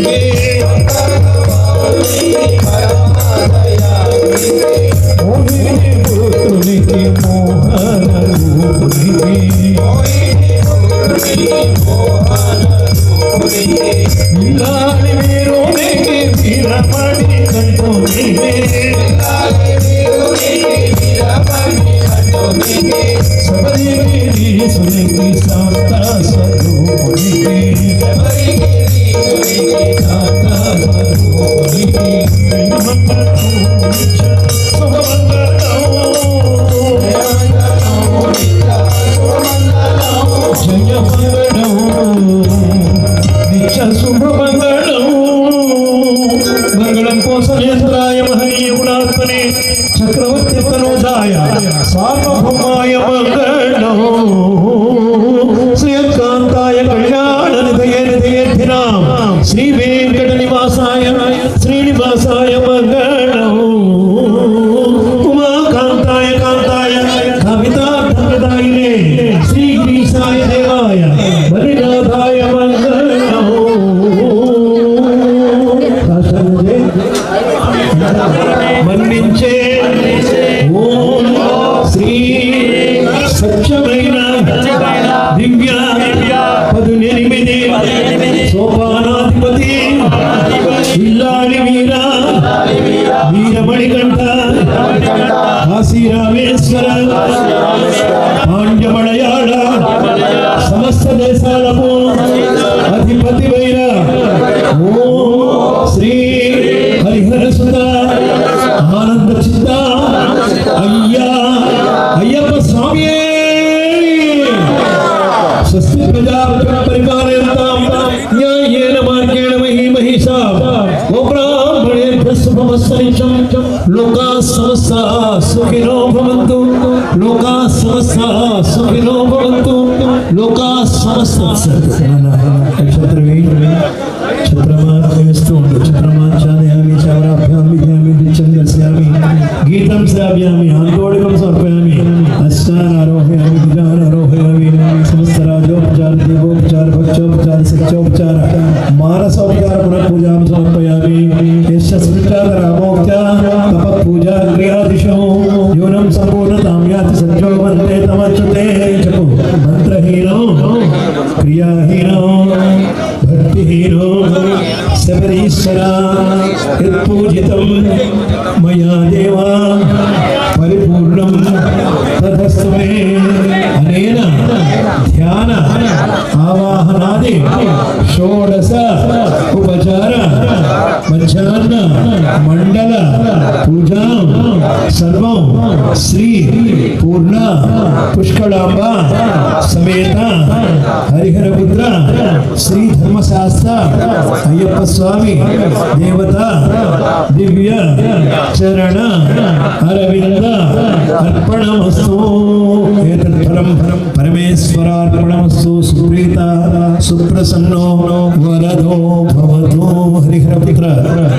మోహిని పుత్రునికి మోహన రూపునికి నిలాలి వీరునికి వీరమణి కంఠునికి శబరిగిరీశునికి శాంత స్వరూపునికి జయ మంగళం నిత్య శుభమంగళం మంగళం కోసలేంద్రాయ మహనీయగుణాత్మనే చక్రవర్తి తనోజాయ సార్వభౌమాయ మంగళం శ్రీకాంతాయ కళ్యాణ నిధయేధినాం శ్రీ వెంకట నివాసాయ శ్రీనివాసాయ మంగళం ఉమాకాంతాయ కాంతాయ కవితార్థదాయినే శ్రీ గిరీశాయ దేవాయ బలినాథాయ మంగళం. మన్నించే ఓం శ్రీ సత్యమైన దివ్య 18 సోపానాధిపతి ఇల్లాలి వీర వీరమణికంఠ కాశీరామేశ్వర పాండ్యమలయాళ సమస్త దేశాలకు అధిపతివైన ఓం శ్రీ హరిహర సుత ఆనంద చిత్త అయ్యప్ప స్వామి. స్వస్తి ప్రజాపతిన పరిపాలయంతాం న్యాయేన మార్గేణ మహీమహిషా గోబ్రాహ్మణేభ్యః శుభమస్తనిత్యం. లోకాః సమస్తాః సుఖినో భవంతు. లోకాః సమస్తాః సుఖినో భవంతు. లోకాః సమస్తాః నక్షత్రవీ ఛత్రమావేస్తూ ఉండు. ఛత్రమాచార్యామి చౌరాభ్యాం విద్యామి నిత్యం దర్శయామి గీతం శ్రావ్యామి ఆందోళకం సమర్పయామి అష్టానారోహయామి దిజానారోహయామి సమస్త రాజోపచార దేవోపచార భక్షోపచార సత్యోపచార మాన క్రియాహీనో భక్తిహీనో శబరీశ్వర యత్పూజితం మయా దేవా పరిపూర్ణం తదస్తు మే అనేన ధ్యాన ఆవాహనాది షోడశ ఉపచార మధ్యాహ్న మండల పూజా సర్వం శ్రీ పూర్ణ పుష్కళాంబ సమేత హరిహరపుత్ర శ్రీ ధర్మశాస్త్ర అయ్యప్ప స్వామి దేవత దివ్య చరణ అరవింద అర్పణమస్తు ఏతత్ఫలం పరమేశ్వరార్పణమస్తు సుప్రీత సుప్రసన్నో వరదో భవతో హరిహరపుత్ర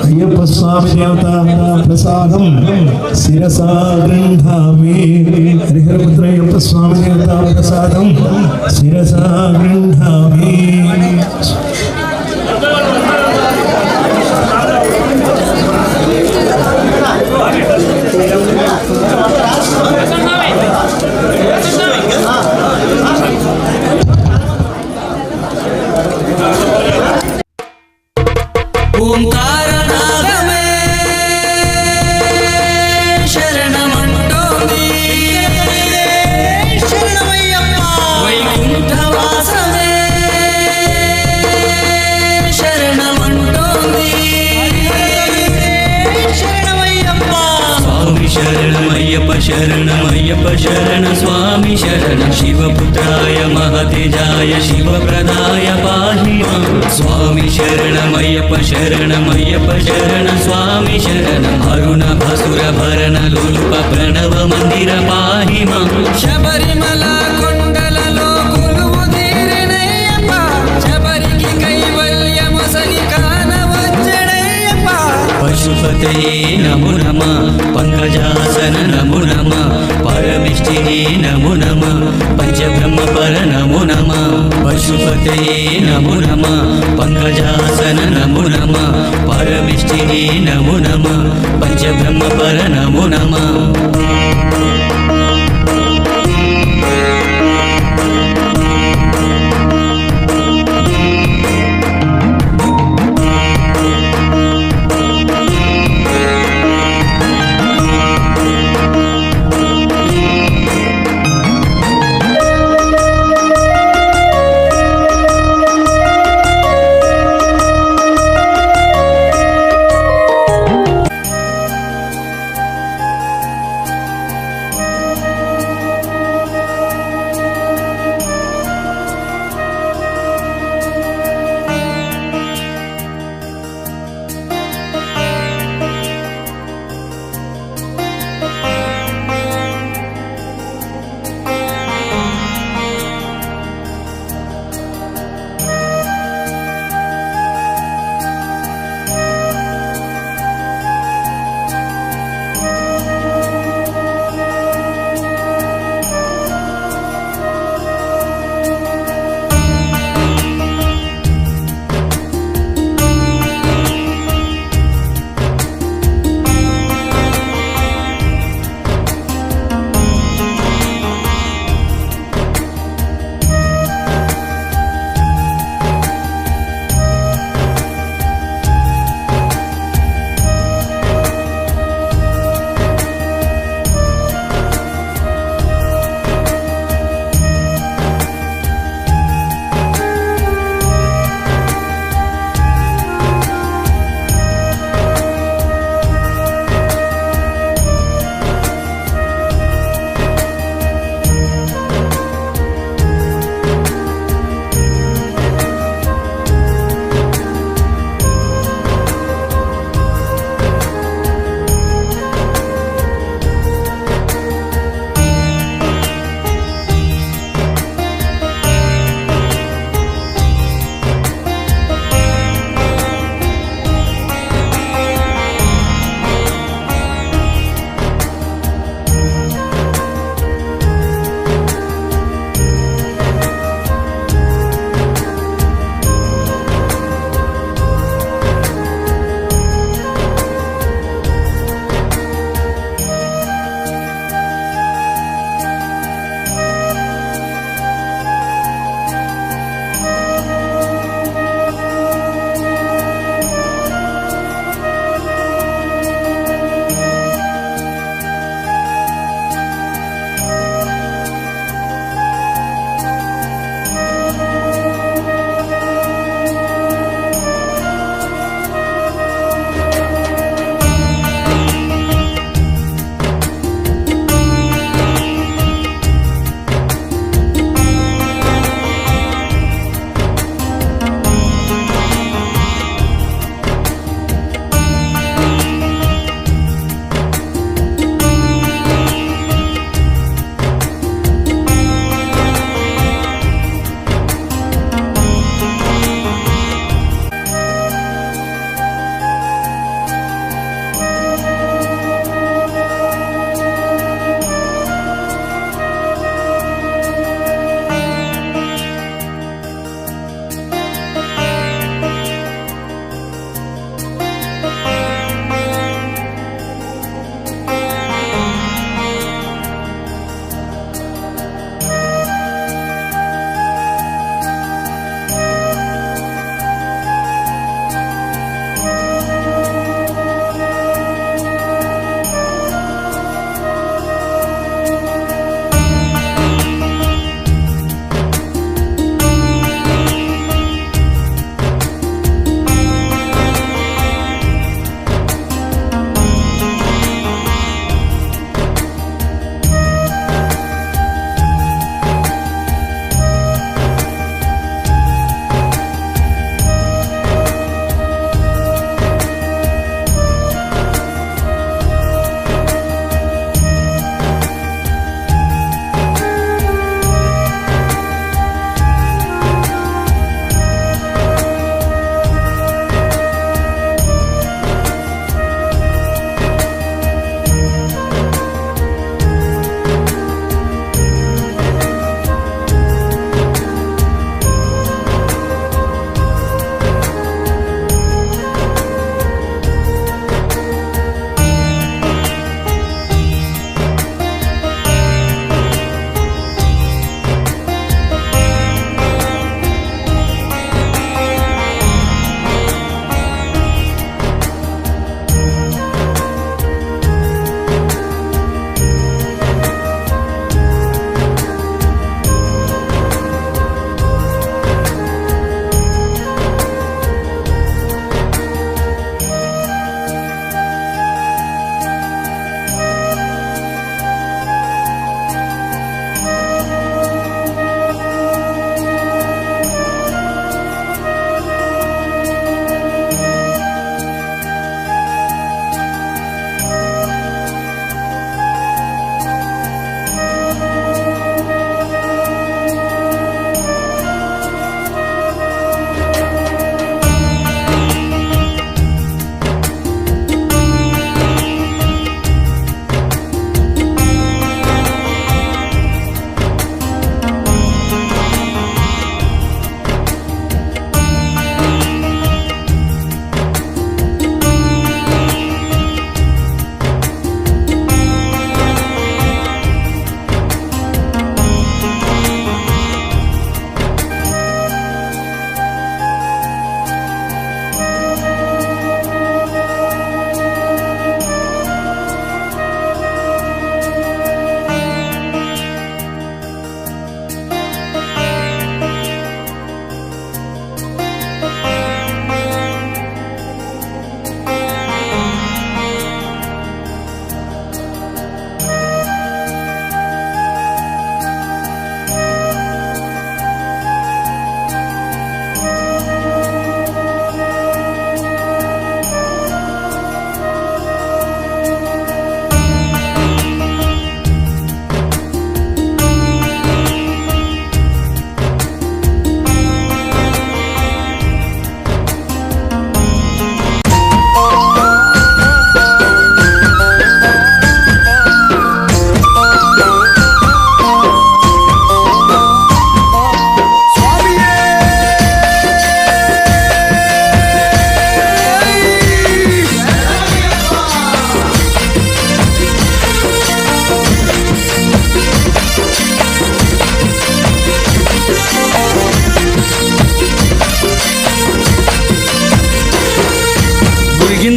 అయ్యప్ప స్వామి దేవత ప్రసాదం శిరసా గృహామి హరిహరపుత్ర అయ్యప్ప స్వామి దేవత ప్రసాదం శిరసా గృహామి ఓంకారనాదమే శరణమంటోంది శరణమయ్యప్ప వైకుంఠవాసమే శరణమంటోంది శరణమయ్యప్ప స్వామి శరణమయ్యప్ప శరణమయ్యప్ప శరణ స్వామి శరణ శివపుత్రాయ మహతేజాయ శివప్రదాయ పాహి మాం స్వామి శరణమయ్యప్ప శరణమయ్యప్ప శరణ స్వామి శరణ అరుణ భసుర భరణ లోలుప ప్రణవ మందిర పాహి మాం శబరిమల కొండలలో కొలువు తీరినయ్యప్ప శబరికి కైవల్యమొసగి కానవచ్చడయ్యప్ప పశుపతయే నమో నమః పంకజాసన నమో నమః పరమిష్టినే నమో నమః పంచబ్రహ్మ పర నమో నమః పశుపతయే నమో నమః పంకజాసన నమో నమః పరమిష్టినే నమో నమః పంచబ్రహ్మ పర నమో నమః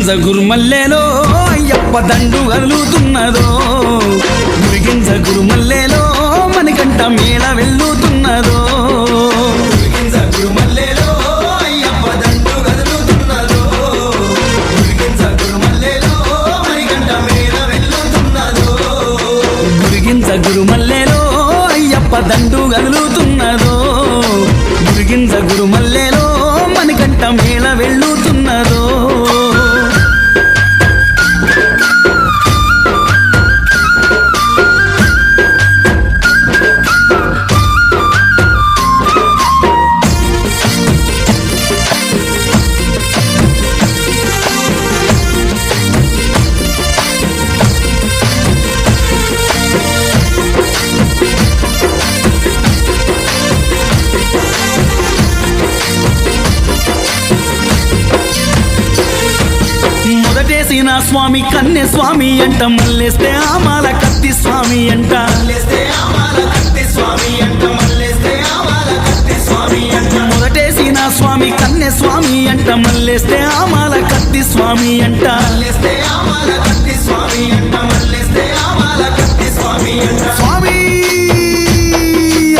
గురిగింజ గురుమల్లెలో అయ్యప్ప దండు కదులుతున్నదో గురిగింజ గురుమల్లెలో మనకంట మేళ వెళ్ళుతున్నదో గురిగింజ గురుమల్లెలో అయ్యప్ప దండు కదులుతున్నదో గురిగింజ గురుమల్లెలో మనకంట మేళ వెళ్ళుతున్నదో గురిగింజ గురుమల్లెలో అయ్యప్ప దండు కదులుతున్నదో గురిగింజ గురుమల్లెలో మనకంట మేళ వెళ్ళుతున్నదో మొదటేసిన స్వామి కన్నె స్వామి అంట మల్లేస్తే ఆమాల కత్తి స్వామి అంట మొదటేసిన స్వామి కన్నె స్వామి అంట మల్లేస్తే ఆమాల కత్తి స్వామి అంట స్వామి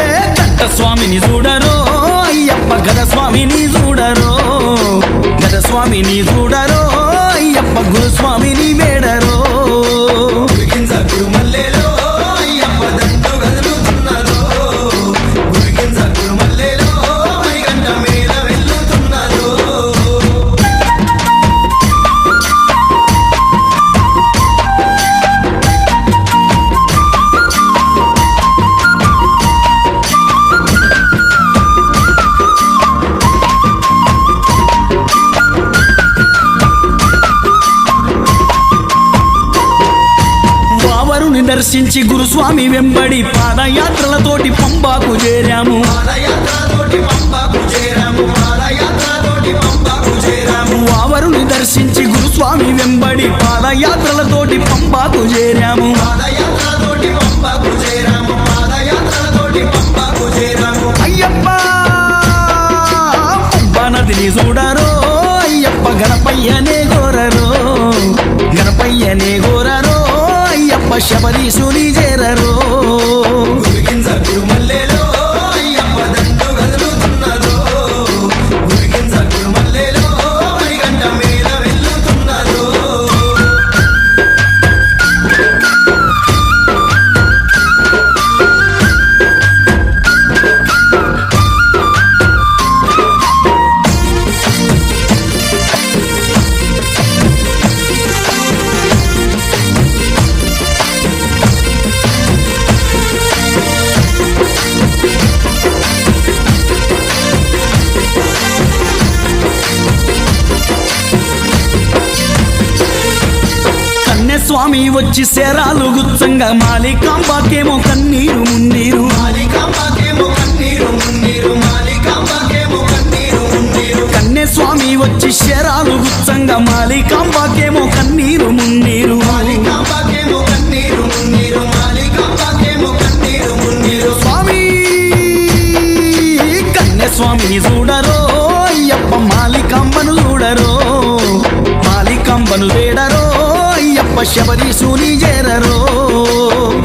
ఏ కట్ట స్వామిని చూడరో అయ్యప్ప గద స్వామిని చూడరో గద స్వామిని చూడరో అయ్యప్ప గురుస్వామిని వేడరో గురిగింజ గురుమల్లెలో అయ్యప్ప దండు కదులుతున్నదో గురిగింజ గురుమల్లెలో మరిగంట మేళ వెళ్ళుతున్నదో వావరుని దర్శించి గురుస్వామి వెంబడి పాదయాత్రలతోటి పంబాకు చేరాము వావరుని దర్శించి గురుస్వామి వెంబడి పాదయాత్రలతోటి పంబాకు చేరాము అయ్యప్ప పంబా నదిని చూడరో అయ్యప్ప గణపయ్యనే గోరరో గణపయ్యనే గోరరో అయ్యప్ప శబరీశుని చేరరో గురిగింజ గురుమల్లెలో అయ్యప్ప దండు కదులుతున్నదో గురిగింజ గురుమల్లెలో మరిగంట మేళ వెళ్ళుతున్నదో స్వామి వచ్చి శరాలు గుచ్చంగా మాలికాంబాకేమో కన్నీరు మున్నీరు కన్నె స్వామి వచ్చి శరాలు గుచ్చంగా మాలికాంబాకేమో కన్నీరు మున్నీరు స్వామి కన్నె స్వామిని చూడరో అయ్యప్ప మాలికాంబను చూడరో మాలికాంబను వేడరో అయ్యప్ప శబరీశుని చేరరో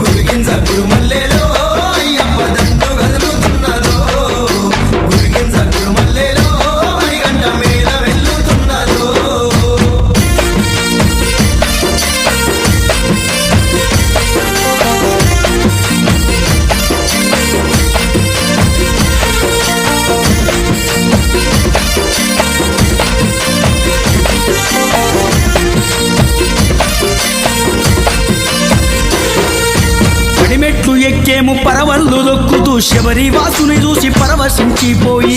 గురిగింజ గురుమల్లెలో అయ్యప్ప దండు కదులుతున్నదో గురిగింజ గురుమల్లెలో మరిగంట మేళ వెళ్ళుతున్నదో మెట్లు ఎక్కేము పరవళ్ళు దొక్కుతూ శబరి వాసుని చూసి పరవశించిపోయి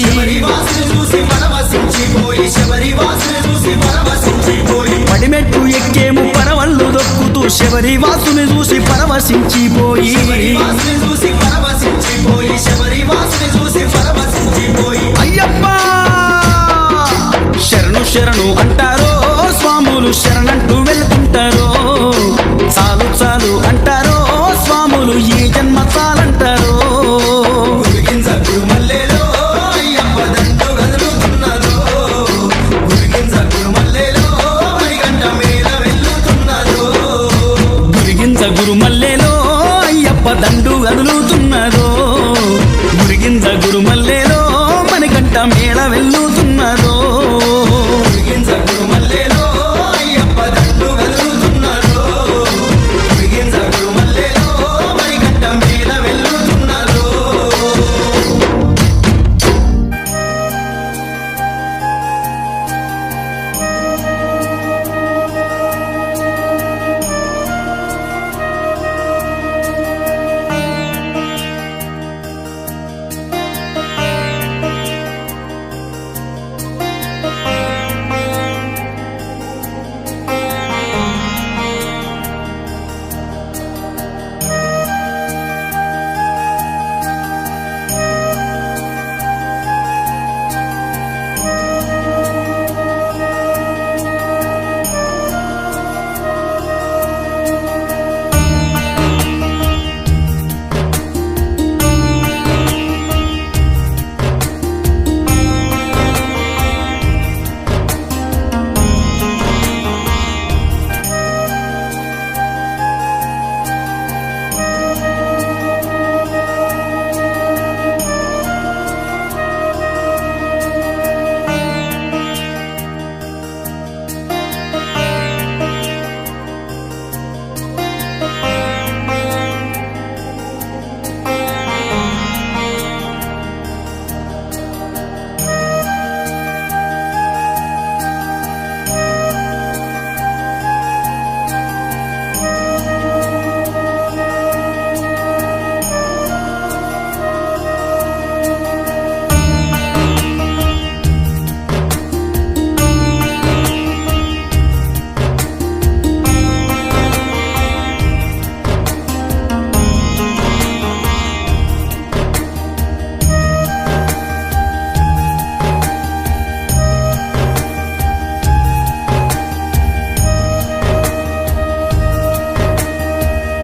పడిమెట్లు ఎక్కేము పరవళ్ళు దొక్కుతూ శబరి వాసుని చూసి పరవశించిపోయి అయ్యప్ప శరణు శరణు అంటారో స్వాములు శరణంటూ వెళ్తుంటారో చాలు చాలు అంటారో స్వాములు ఈ జన్మ చాలంటారో గురిగింజ గురుమల్లెలో అయ్యప్ప దండు కదులుతున్నదో గురిగింజ గురుమల్లెలో మరిగంట అంట మేళ వెల్లు